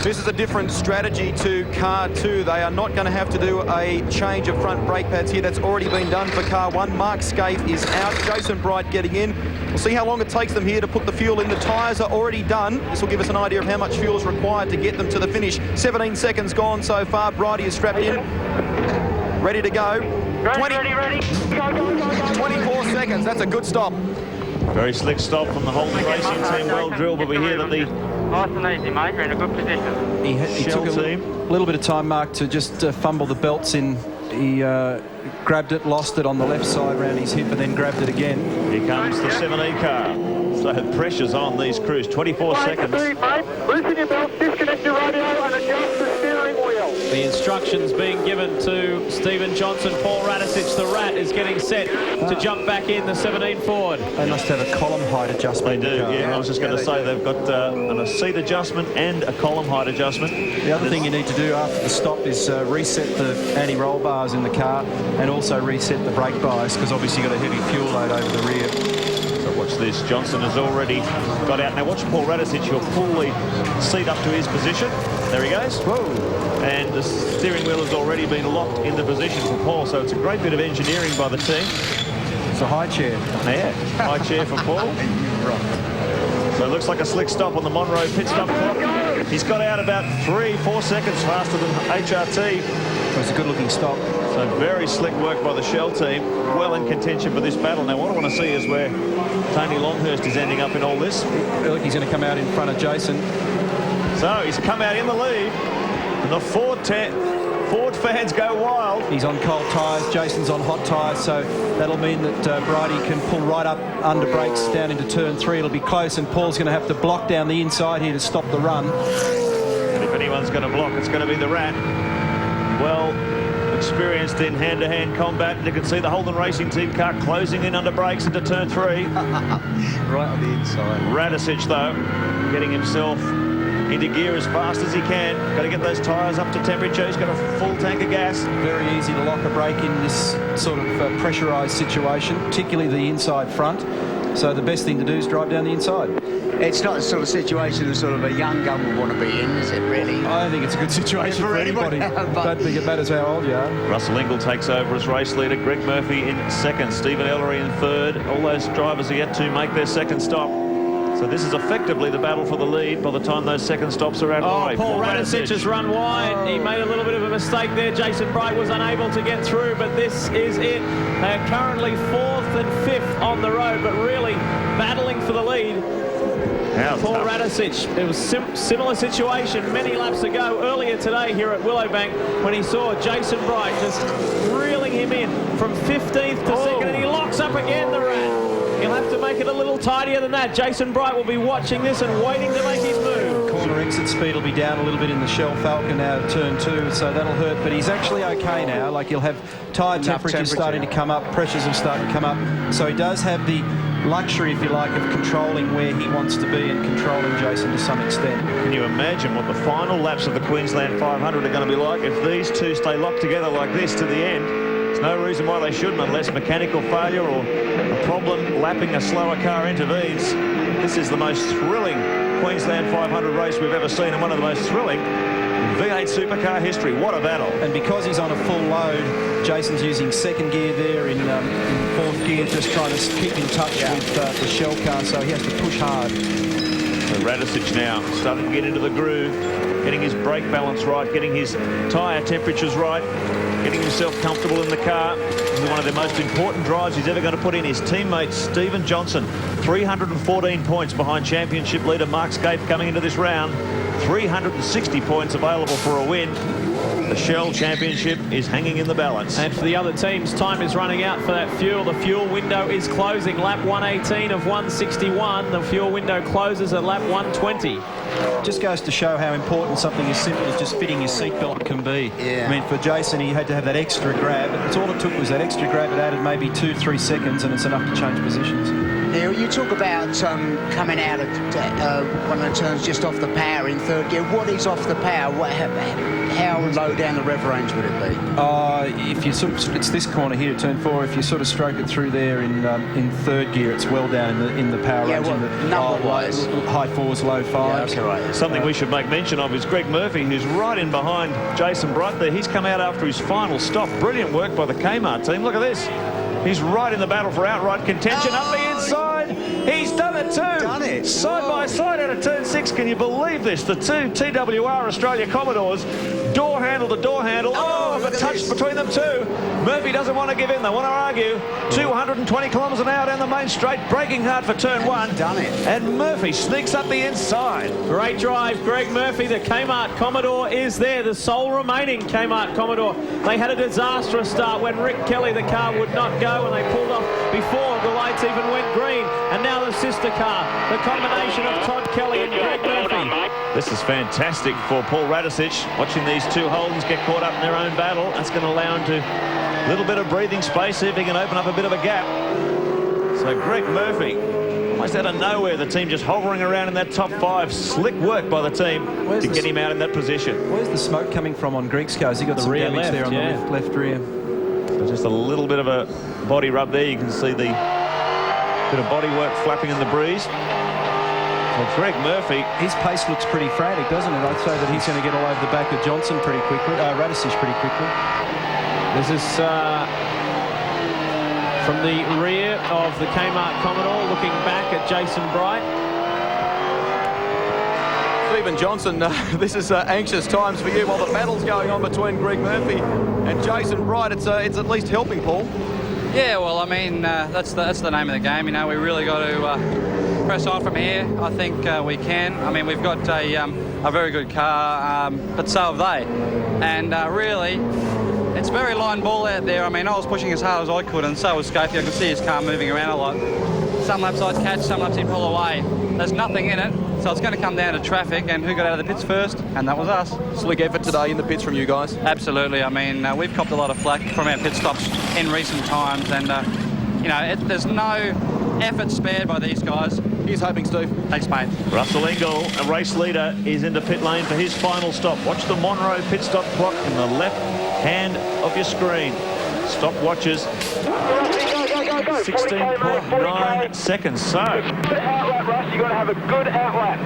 This is a different strategy to car 2. They are not going to have to do a change of front brake pads here. That's already been done for car 1. Mark Scaife is out. Jason Bright getting in. We'll see how long it takes them here to put the fuel in. The tyres are already done. This will give us an idea of how much fuel is required to get them to the finish. 17 seconds gone so far. Bridie is strapped in. Ready to go. 24 seconds. That's a good stop. Very slick stop from the Holden Racing Team. Well drilled, but we hear that the Nice and easy, mate. You're in a good position. He took a little bit of time, Mark, to just fumble the belts in. He grabbed it, lost it on the left side around his hip, and then grabbed it again. Here comes the 7E car. So the pressure's on these crews. 24 seconds. Loosen your belt, disconnect your radio, and adjust the steering wheel. The instructions being given to Stephen Johnson. Paul Radicic, the Rat, is getting set to jump back in the 17 Ford. They must have a column height adjustment. They do, yeah. I was just going to say they've got a seat adjustment and a column height adjustment. The other thing you need to do after the stop is reset the anti-roll bars in the car and also reset the brake bias, because obviously you've got a heavy fuel load over the rear. So watch this. Johnson has already got out. Now watch Paul Radicic. He'll pull the seat up to his position. There he goes. Whoa. And the steering wheel has already been locked into position for Paul. So it's a great bit of engineering by the team. It's a high chair. Yeah, high chair for Paul. So it looks like a slick stop on the Monroe pit stop clock. He's got out about 3-4 seconds faster than HRT. It was a good-looking stop. So very slick work by the Shell team. Well in contention for this battle. Now what I want to see is where Tony Longhurst is ending up in all this. I feel like he's going to come out in front of Jason. So he's come out in the lead. And the Ford fans go wild. He's on cold tyres, Jason's on hot tyres, so that'll mean that Bridie can pull right up under brakes down into turn 3. It'll be close, and Paul's going to have to block down the inside here to stop the run. And if anyone's going to block, it's going to be the Rat. Well, Experienced in hand-to-hand combat. You can see the Holden Racing Team car closing in under brakes into turn 3. Right on the inside. Radicic, though, getting himself into gear as fast as he can. Got to get those tyres up to temperature. He's got a full tank of gas. Very easy to lock a brake in this sort of pressurised situation, particularly the inside front. So the best thing to do is drive down the inside. It's not the sort of situation that sort of a young gun would want to be in, is it, really? I don't think it's a good situation for anybody. Don't think it matters how old you are. Russell Ingall takes over as race leader. Greg Murphy in second. Stephen Ellery in third. All those drivers are yet to make their second stop. So this is effectively the battle for the lead by the time those second stops are out of the way. Paul Radicic has run wide. He made a little bit of a mistake there. Jason Bright was unable to get through, but this is it. They are currently 4th and 5th on the road, but really battling for the lead. Paul Radicic, it was similar situation many laps ago earlier today here at Willowbank when he saw Jason Bright just reeling him in from 15th to second, and he locks up again, the Rat. He'll have to make it a little tidier than that. Jason Bright will be watching this and waiting to make his move. Corner exit speed will be down a little bit in the Shell Falcon now at turn 2, so that'll hurt, but he's actually okay now. Like, he'll have tyre temperatures starting to come up, pressures will start to come up, so he does have the luxury, if you like, of controlling where he wants to be and controlling Jason to some extent. Can you imagine what the final laps of the Queensland 500 are going to be like if these two stay locked together like this to the end? There's no reason why they shouldn't, unless mechanical failure or a problem lapping a slower car intervenes. This is the most thrilling Queensland 500 race we've ever seen, and one of the most thrilling V8 supercar history. What a battle. And because he's on a full load, Jason's using second gear there in 4th gear, just trying to keep in touch with the Shell car, so he has to push hard. So Radicic now starting to get into the groove, getting his brake balance right, getting his tyre temperatures right, getting himself comfortable in the car. One of the most important drives he's ever going to put in. His teammate Stephen Johnson, 314 points behind championship leader Mark Scaife coming into this round. 360 points available for a win. The Shell Championship is hanging in the balance. And for the other teams, time is running out for that fuel. The fuel window is closing. Lap 118 of 161. The fuel window closes at lap 120. Just goes to show how important something as simple as just fitting your seatbelt can be. Yeah. I mean, for Jason, he had to have that extra grab. It's all it took was that extra grab. It added maybe 2-3 seconds, and it's enough to change positions. Neil, you talk about coming out of one of the turns just off the power in 3rd gear. What is off the power? How low down the rev range would it be? If you it's this corner here, turn 4. If you sort of stroke it through there in 3rd gear, it's well down in the power range. Well, number-wise, high 4s, low 5s. Yeah, right. Something we should make mention of is Greg Murphy, who's right in behind Jason Bright there. He's come out after his final stop. Brilliant work by the Kmart team. Look at this. He's right in the battle for outright contention. Up the inside. He's done it too. Done it. Side by side out of turn 6. Can you believe this? The two TWR Australia Commodores, door handle to door handle. Oh, the touch between them two. Murphy doesn't want to give in. They want to argue. 220 kilometres an hour down the main straight, braking hard for turn 1. Done it. And Murphy sneaks up the inside. Great drive, Greg Murphy. The Kmart Commodore is there, the sole remaining Kmart Commodore. They had a disastrous start when Rick Kelly, the car, would not go, and they pulled off before the lights even went green. And now the sister car, the combination of Todd Kelly and Greg Murphy. This is fantastic for Paul Radicic. Watching these two Holdens get caught up in their own battle. That's going to allow him to a little bit of breathing space, see if he can open up a bit of a gap. So Greg Murphy, almost out of nowhere, the team just hovering around in that top 5. Slick work by the team to get him out in that position. Where's the smoke coming from on Greg's car? Has he got some rear damage left, there on the left rear? So just a little bit of a body rub there. You can see the bit of body work flapping in the breeze. Well, Greg Murphy, his pace looks pretty frantic, doesn't it? I'd say that he's going to get all over the back of Johnson pretty quickly, Radicic pretty quickly. This is from the rear of the Kmart Commodore, looking back at Jason Bright. Stephen Johnson, this is anxious times for you while the battle's going on between Greg Murphy and Jason Bright. It's at least helping, Paul. Yeah, well, I mean, that's the name of the game. You know, we really got to press on from here. I think we can. I mean, we've got a very good car, but so have they. And really, it's very line ball out there. I mean, I was pushing as hard as I could, and so was Scaife. I could see his car moving around a lot. Some laps I'd catch, some laps he'd pull away. There's nothing in it. So it's going to come down to traffic and who got out of the pits first, and that was us. Slick effort today in the pits from you guys. Absolutely. I mean, we've copped a lot of flack from our pit stops in recent times, and you know, there's no effort spared by these guys. Here's hoping, Steve. Thanks, mate. Russell Ingall, a race leader, is into pit lane for his final stop. Watch the Monroe pit stop clock in the left hand of your screen. Stopwatches, 16.9 seconds. So, Good outlap, Russ. You've got to have a good outlap.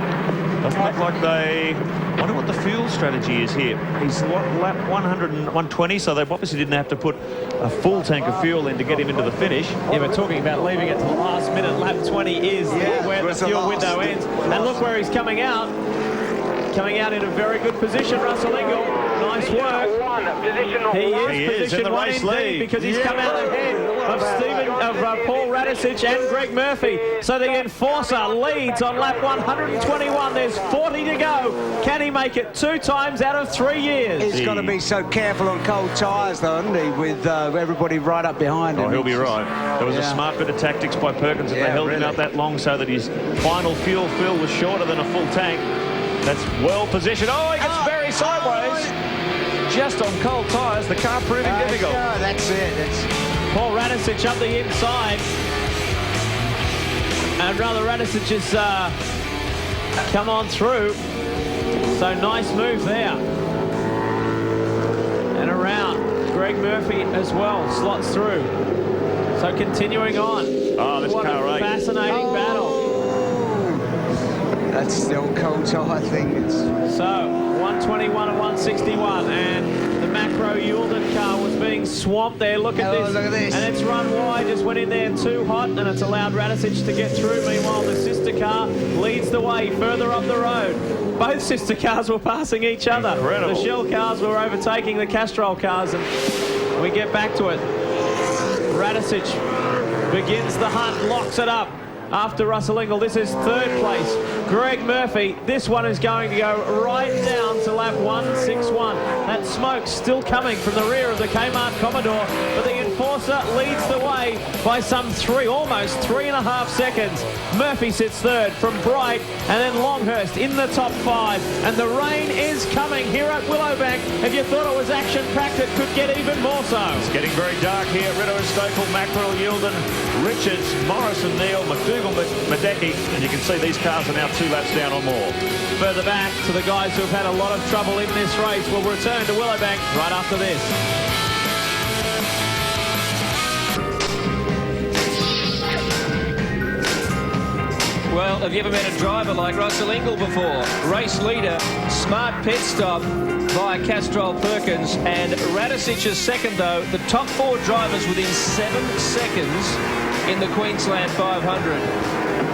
doesn't look like they... wonder what the fuel strategy is here. He's lap 100 and 120, so they obviously didn't have to put a full tank of fuel in to get him into the finish. Yeah, we're talking about leaving it to the last minute. Lap 20 is where the fuel window ends. And look where he's coming out. Coming out in a very good position, Russell Ingall. Nice work. He is position in the one race indeed lead. because he's come out ahead of Paul Radisich and Greg Murphy. So the Enforcer leads on lap 121. There's 40 to go. Can he make it 2 times out of 3 years? He's got to be so careful on cold tyres, though, hasn't he, with everybody right up behind him. Oh, he'll be right. There was a smart bit of tactics by Perkins, and they held him out that long so that his final fuel fill was shorter than a full tank. That's well positioned. Oh, he gets very sideways. Just on cold tyres, the car proving difficult. That's it. Paul Radisich up the inside. And rather Radisich has come on through. So nice move there. And around. Greg Murphy as well slots through. So continuing on. Oh, this what car a race. fascinating battle. That's the old cold tyre thing. So 121 and 161, and the macro Yulden car was being swamped there. Look at this. Look at this. And it's run wide, just went in there too hot, and it's allowed Radisich to get through. Meanwhile, the sister car leads the way further up the road. Both sister cars were passing each other. Incredible. The Shell cars were overtaking the Castrol cars, and we get back to it. Radisich begins the hunt, locks it up. After Russell Ingall, this is 3rd place. Greg Murphy, this one is going to go right down to lap 161. That smoke's still coming from the rear of the Kmart Commodore, but the Enforcer leads the way by some almost 3.5 seconds. Murphy sits 3rd from Bright, and then Longhurst in the top 5. And the rain is coming here at Willowbank. If you thought it was action-packed, it could get even more so. It's getting very dark here. Rideau, Stokel, Mackerel, Yulden, Richards, Morrison, Neal, McDougall, Madecki, and you can see these cars are now 2 laps down or more. Further back to the guys who have had a lot of trouble in this race. We'll return to Willowbank right after this. Well, have you ever met a driver like Russell Ingall before? Race leader, smart pit stop by Castrol Perkins, and Radisich is second though. The top 4 drivers within 7 seconds in the Queensland 500.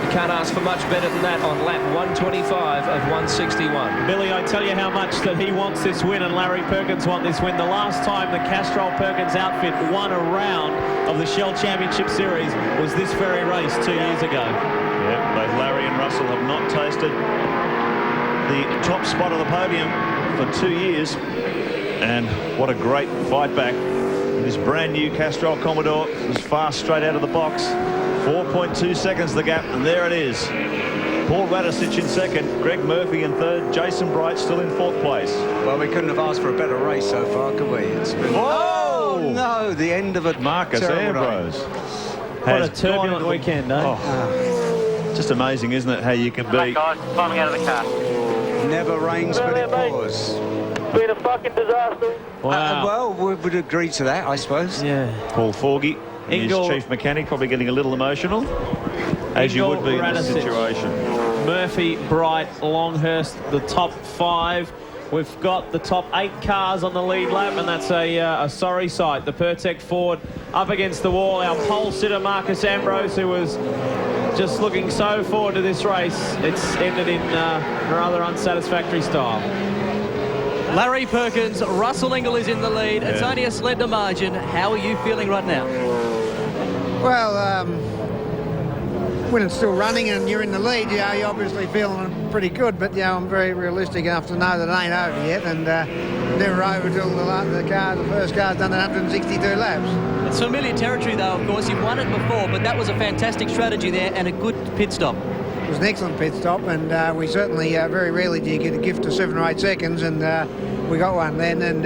You can't ask for much better than that on lap 125 of 161. Billy, I tell you how much that he wants this win and Larry Perkins want this win. The last time the Castrol Perkins outfit won a round of the Shell Championship Series was this very race 2 years ago. Yeah, both Larry and Russell have not tasted the top spot of the podium for 2 years. And what a great fight back. This brand new Castrol Commodore was fast straight out of the box. 4.2 seconds the gap, and there it is. Paul Radisich in 2nd, Greg Murphy in 3rd, Jason Bright still in 4th place. Well, we couldn't have asked for a better race so far, could we? It's been... Oh! No, the end of it. Marcus Ambrose. What a turbulent weekend, eh? Just amazing, isn't it, how you can be... guys, climbing out of the car. Never rains, but it pours. Been a fucking disaster. Wow. Well, we would agree to that, I suppose. Yeah. Paul Forgy, his Ingall, chief mechanic, probably getting a little emotional, as you would be in this situation. Murphy, Bright, Longhurst, the top 5. We've got the top 8 cars on the lead lap, and that's a sorry sight. The Pertec Ford up against the wall. Our pole sitter, Marcus Ambrose, who was just looking so forward to this race. It's ended in a rather unsatisfactory style. Larry Perkins, Russell Ingall is in the lead. It's only a slender margin. How are you feeling right now? Well, when it's still running and you're in the lead, you're obviously feeling pretty good, but I'm very realistic enough to know that it ain't over yet, and never over till the first car's done 162 laps. It's familiar territory though, of course. You've won it before, but that was a fantastic strategy there and a good pit stop. It was an excellent pit stop, and we certainly very rarely do you get a gift of 7 or 8 seconds, and we got one then, and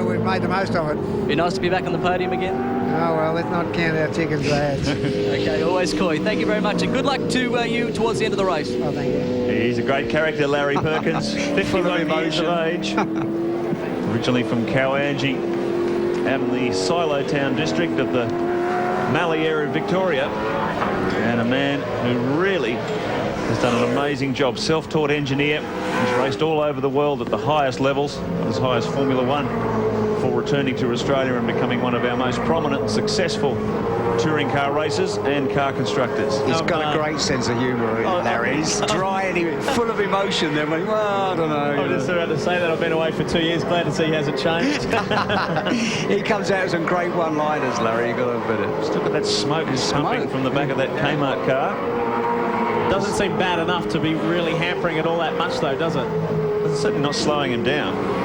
we've made the most of it. Be nice to be back on the podium again. Oh, well, let's not count our chickens bad. Okay, always coy. Thank you very much, and good luck to you towards the end of the race. Oh, thank you. He's a great character, Larry Perkins, 51 years of age. Originally from Cowangi, out in the Silotown district of the Mallee area of Victoria. And a man who really has done an amazing job. Self-taught engineer. He's raced all over the world at the highest levels, as high as Formula One, before returning to Australia and becoming one of our most prominent and successful touring car racers and car constructors. He's got a great sense of humour, Larry. He's dry and full of emotion. Then, well, I don't know. I'm just about to say that I've been away for 2 years. Glad to see he hasn't changed. He comes out with some great one-liners, Larry. You've got to admit it. Just look at that smoke pumping from the back of that Kmart car. Doesn't seem bad enough to be really hampering it all that much, though, does it? It's certainly not slowing him down.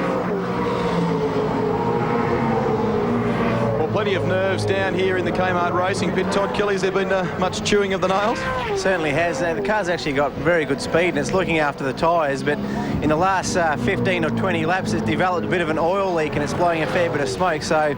Plenty of nerves down here in the Kmart racing pit. Todd Kelly, has there been much chewing of the nails? Certainly has. The car's actually got very good speed and it's looking after the tyres, but in the last 15 or 20 laps it's developed a bit of an oil leak and it's blowing a fair bit of smoke, so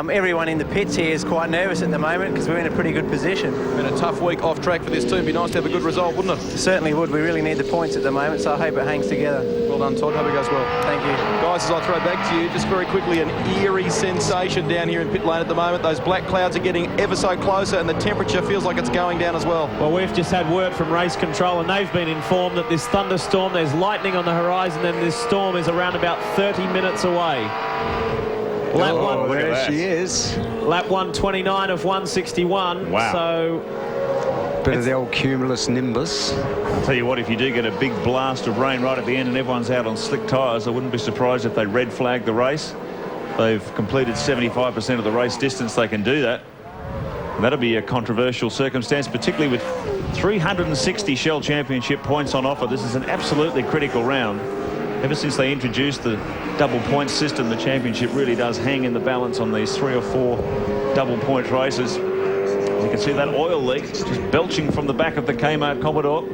everyone in the pits here is quite nervous at the moment because we're in a pretty good position. Been a tough week off track for this team. Be nice to have a good result, wouldn't it? Certainly would. We really need the points at the moment, so I hope it hangs together. Well done, Todd. Hope it goes well. Thank you. Guys, as I throw back to you, just very quickly, an eerie sensation down here in pit lane at the moment. Those black clouds are getting ever so closer and the temperature feels like it's going down as well. Well, we've just had word from race control and they've been informed that this thunderstorm, there's lightning on the horizon and this storm is around about 30 minutes away. Lap one, there she is. Lap 129 of 161. Wow. So Bit of the old cumulus nimbus. I'll tell you what, if you do get a big blast of rain right at the end and everyone's out on slick tyres, I wouldn't be surprised if they red flag the race. They've completed 75% of the race distance. They can do that. And that'll be a controversial circumstance, particularly with 360 Shell Championship points on offer. This is an absolutely critical round. Ever since they introduced the double point system, the championship really does hang in the balance on these 3 or 4 double point races. You can see that oil leak just belching from the back of the Kmart Commodore.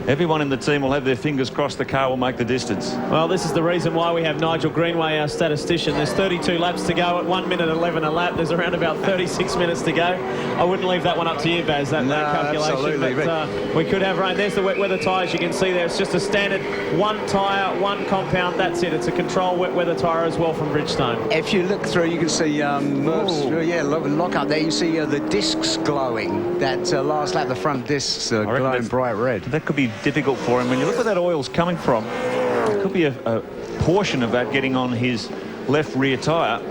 Everyone in the team will have their fingers crossed the car will make the distance. Well, this is the reason why we have Nigel Greenway, our statistician. There's 32 laps to go at 1 minute 11 a lap. There's around about 36 minutes to go. I wouldn't leave that one up to you, Baz, that calculation. Absolutely. But we could have rain. There's the wet weather tyres you can see there. It's just a standard 1 tyre, 1 compound. That's it. It's a control wet weather tyre as well from Bridgestone. If you look through, you can see lock up there. You see the discs glowing. That last lap, the front discs glowing bright red. That could be difficult for him. When you look where that oil's coming from, it could be a portion of that getting on his left rear tyre,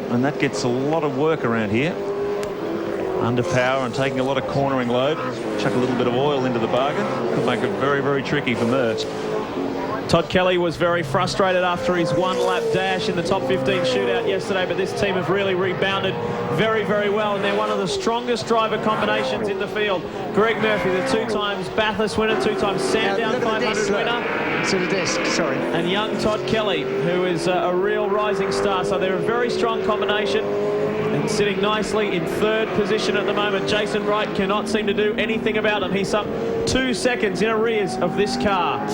and that gets a lot of work around here. Under power and taking a lot of cornering load. Chuck a little bit of oil into the bargain. Could make it very, very tricky for Merckx. Todd Kelly was very frustrated after his 1-lap dash in the top 15 shootout yesterday, but this team have really rebounded very, very well, and they're one of the strongest driver combinations in the field. Greg Murphy, the 2 times Bathurst winner, 2 times Sandown 500 winner. To the disc, sorry. And young Todd Kelly, who is a real rising star. So they're a very strong combination and sitting nicely in 3rd position at the moment. Jason Wright cannot seem to do anything about them. He's up 2 seconds in arrears of this car.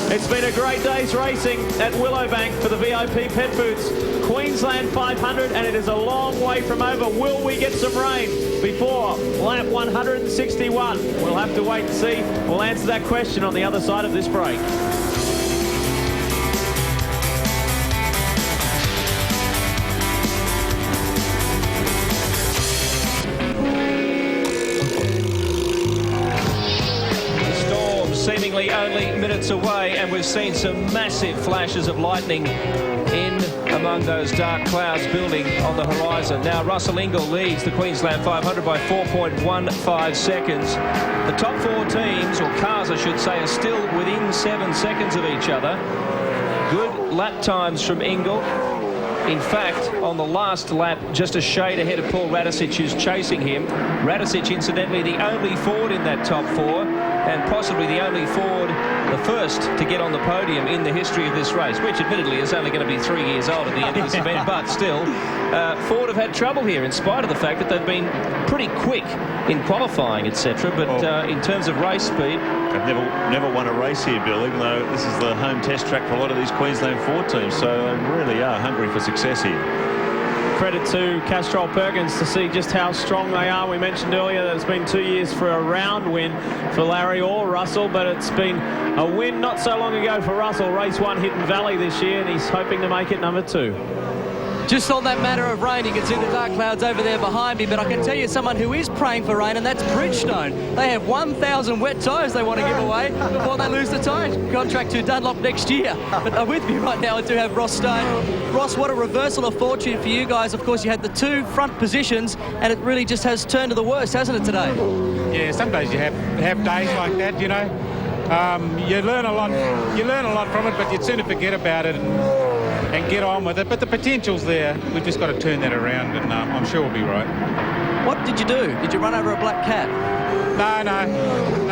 It's been a great day's racing at Willowbank for the VIP Petfoods Queensland 500, and it is a long way from over. Will we get some rain before lap 161? We'll have to wait and see. We'll answer that question on the other side of this break. Seemingly only minutes away, and we've seen some massive flashes of lightning in among those dark clouds building on the horizon. Now Russell Ingall leads the Queensland 500 by 4.15 seconds. The top 4 teams, or cars I should say, are still within 7 seconds of each other. Good lap times from Ingall. In fact, on the last lap, just a shade ahead of Paul Radicic, who's chasing him. Radicic, incidentally, the only Ford in that top 4, and possibly the only Ford the first to get on the podium in the history of this race, which admittedly is only going to be 3 years old at the end of this event, but still, Ford have had trouble here in spite of the fact that they've been pretty quick in qualifying, etc. But in terms of race speed, they've never won a race here, Bill, even though this is the home test track for a lot of these Queensland Ford teams, so they really are hungry for success here. Credit to Castrol Perkins to see just how strong they are. We mentioned earlier that it's been 2 years for a round win for Larry or Russell, but it's been a win not so long ago for Russell. Race 1 Hidden Valley this year, and he's hoping to make it number 2. Just on that matter of rain, you can see the dark clouds over there behind me, but I can tell you someone who is praying for rain, and that's Bridgestone. They have 1,000 wet tyres they want to give away before they lose the tyre contract to Dunlop next year. But with me right now, I do have Ross Stone. Ross, what a reversal of fortune for you guys. Of course, you had the 2 front positions, and it really just has turned to the worst, hasn't it, today? Yeah, some days you have days like that, you know. You learn a lot. You learn a lot from it, but you'd sooner forget about it and get on with it. But the potential's there. We've just got to turn that around, and I'm sure we'll be right. What did you do? Did you run over a black cat? No.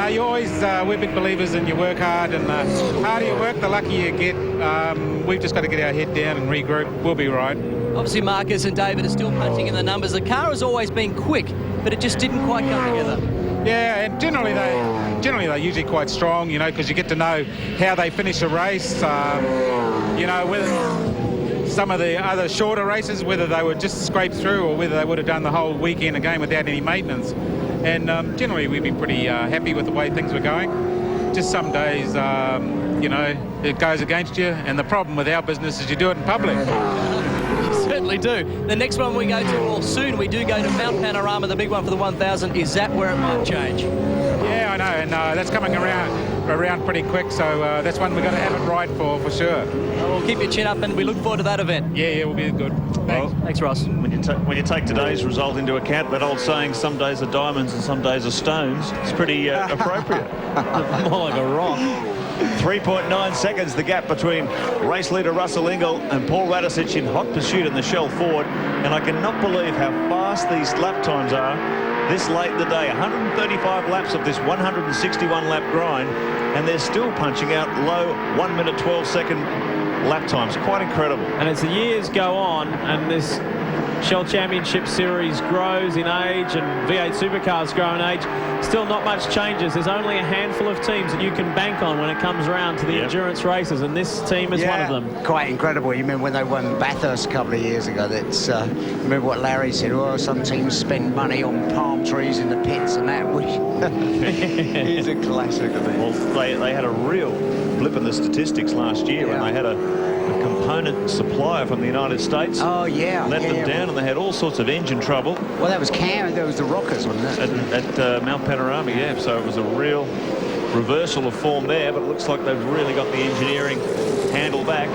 You always, we're big believers in you work hard, and the harder you work, the luckier you get. We've just got to get our head down and regroup. We'll be right. Obviously, Marcus and David are still punching in the numbers. The car has always been quick, but it just didn't quite come together. Yeah, and generally they're usually quite strong, you know, because you get to know how they finish a race. You know, whether some of the other shorter races, whether they would just scrape through or whether they would have done the whole weekend again without any maintenance. And generally we'd be pretty happy with the way things were going. Just some days, you know, it goes against you. And the problem with our business is you do it in public. Certainly do. The next one we go to, or soon we do go to Mount Panorama, the big one for the 1,000. Is that where it might change? Yeah, I know, and that's coming around pretty quick, so that's one we've got to have it right for sure. Well, we'll keep your chin up, and we look forward to that event. Yeah, we'll be good. Thanks. Well, thanks, Ross. When you take today's result into account, that old saying, some days are diamonds and some days are stones, it's pretty appropriate. More like a rock. 3.9 seconds the gap between race leader Russell Ingall and Paul Radisich in hot pursuit in the Shell Ford, and I cannot believe how fast these lap times are this late in the day. 135 laps of this 161 lap grind, and they're still punching out low 1 minute 12 second lap times. Quite incredible. And as the years go on and this Shell Championship Series grows in age and V8 supercars grow in age, still not much changes. There's only a handful of teams that you can bank on when it comes around to the endurance races, and this team is one of them. Quite incredible. You remember when they won Bathurst a couple of years ago? That's remember what Larry said? Well, some teams spend money on palm trees in the pits and that. He's a classic of it. Well, they had a real blip in the statistics last year when they had a component supplier from the United States. Oh, yeah. Let them down, and they had all sorts of engine trouble. Well, that was Cam. That was the Rockers, wasn't it? At Mount Panorama, yeah. So it was a real reversal of form there, but it looks like they've really got the engineering handle back,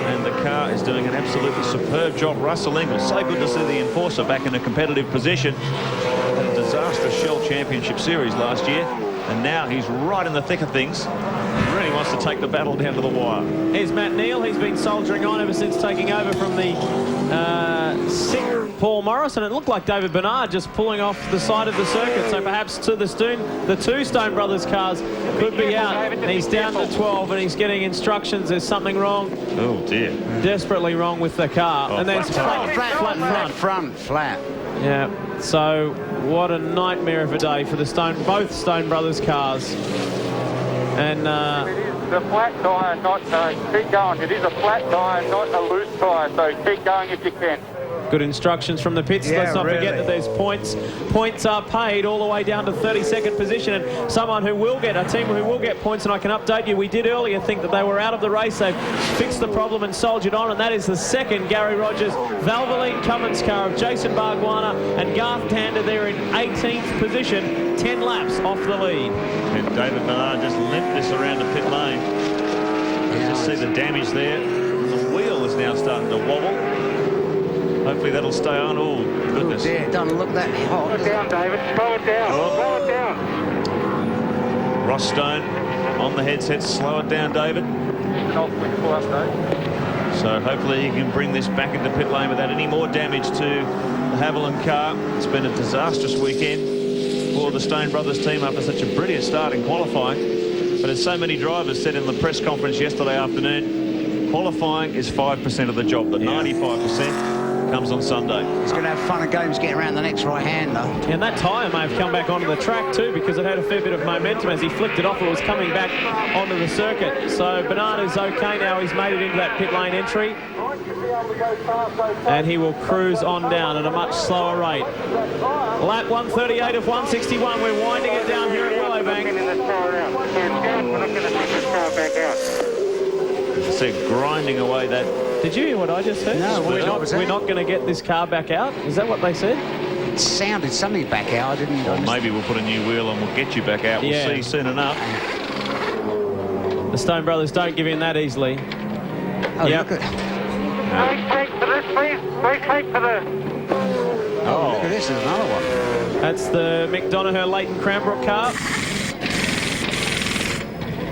and the car is doing an absolutely superb job. Russell Ingall, so good to see the Enforcer back in a competitive position. Had a disastrous Shell Championship Series last year, and now he's right in the thick of things. He really wants to take the battle down to the wire. Here's Matt Neal. He's been soldiering on ever since taking over from the sick Paul Morris, and it looked like David Bernard just pulling off the side of the circuit, so perhaps to the two Stone Brothers cars could be out. And he's down to 12, and he's getting instructions. There's something wrong. Oh dear. Desperately wrong with the car. Oh, and there's flat. Yeah, so what a nightmare of a day for both Stone Brothers cars. And the flat tyre, not keep going. It is a flat tyre, not a loose tyre, so keep going if you can. Good instructions from the pits. Yeah, Let's not forget really. that there's points. Points are paid all the way down to 32nd position, and a team who will get points. And I can update you, we did earlier think that they were out of the race. They've fixed the problem and soldiered on, and that is the second Gary Rogers Valvoline Cummins car of Jason Bargwanna and Garth Tander there in 18th position, 10 laps off the lead. And David Bernard just limped this around the pit lane. You just see the damage there. The wheel is now starting to wobble. Hopefully that'll stay on. Oh, goodness. Yeah, it doesn't look that hot. Slow it down, David. Slow it down. Oh. Slow it down. Ross Stone on the headset. Slow it down, David. So hopefully he can bring this back into pit lane without any more damage to the Haviland car. It's been a disastrous weekend for the Stone Brothers team after such a brilliant start in qualifying. But as so many drivers said in the press conference yesterday afternoon, qualifying is 5% of the job. The 95% comes on Sunday. He's going to have fun and games getting around the next right-hander. And that tyre may have come back onto the track too, because it had a fair bit of momentum as he flicked it off. It was coming back onto the circuit. So Banana's okay now. He's made it into that pit lane entry. And he will cruise on down at a much slower rate. Lap 138 of 161. We're winding it down here at Willowbank. So grinding away that. Did you hear what I just heard? No, we're not going to get this car back out. Is that what they said? It sounded something back out. I didn't. Or maybe we'll put a new wheel and we'll get you back out. We'll see soon enough. The Stone Brothers don't give in that easily. Oh, look at. Oh, look at this. There's another one. That's the McDonough Leighton Cranbrook car.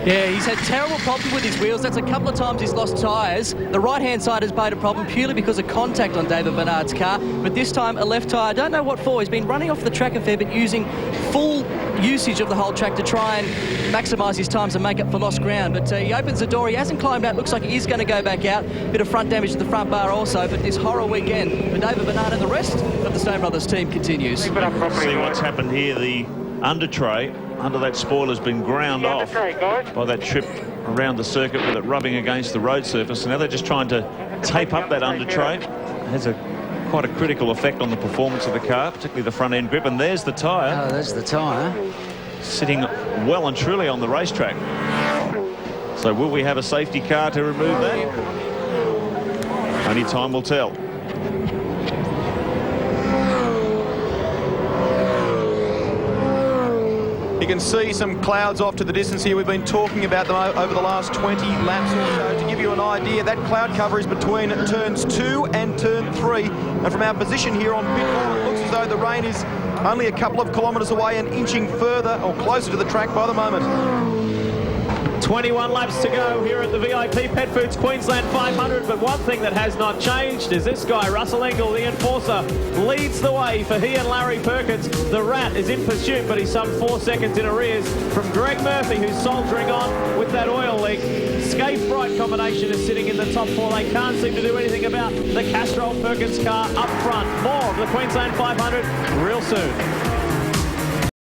Yeah, he's had terrible problems with his wheels. That's a couple of times he's lost tyres. The right-hand side has made a problem purely because of contact on David Bernard's car. But this time, a left tyre. I don't know what for. He's been running off the track a fair bit, using full usage of the whole track to try and maximise his times and make up for lost ground. But he opens the door. He hasn't climbed out. Looks like he is going to go back out. Bit of front damage to the front bar also. But this horror weekend for David Bernard and the rest of the Stone Brothers team continues. See what's happened here. The under tray under that spoiler's been ground off by that trip around the circuit with it rubbing against the road surface. So now they're just trying to tape up that under tray. It has quite a critical effect on the performance of the car, particularly the front end grip. And there's the tyre. Oh, there's the tyre. Sitting well and truly on the racetrack. So will we have a safety car to remove that? Only time will tell. You can see some clouds off to the distance here. We've been talking about them over the last 20 laps or so. To give you an idea, that cloud cover is between turns 2 and turn 3. And from our position here on pit wall, it looks as though the rain is only a couple of kilometres away and inching further or closer to the track by the moment. 21 laps to go here at the VIP Petfoods Queensland 500, but one thing that has not changed is this guy, Russell Engel, the enforcer, leads the way for he and Larry Perkins. The Rat is in pursuit, but he's some 4 seconds in arrears from Greg Murphy, who's soldiering on with that oil leak. Scaife Bright combination is sitting in the top 4. They can't seem to do anything about the Castrol Perkins car up front. More of the Queensland 500 real soon.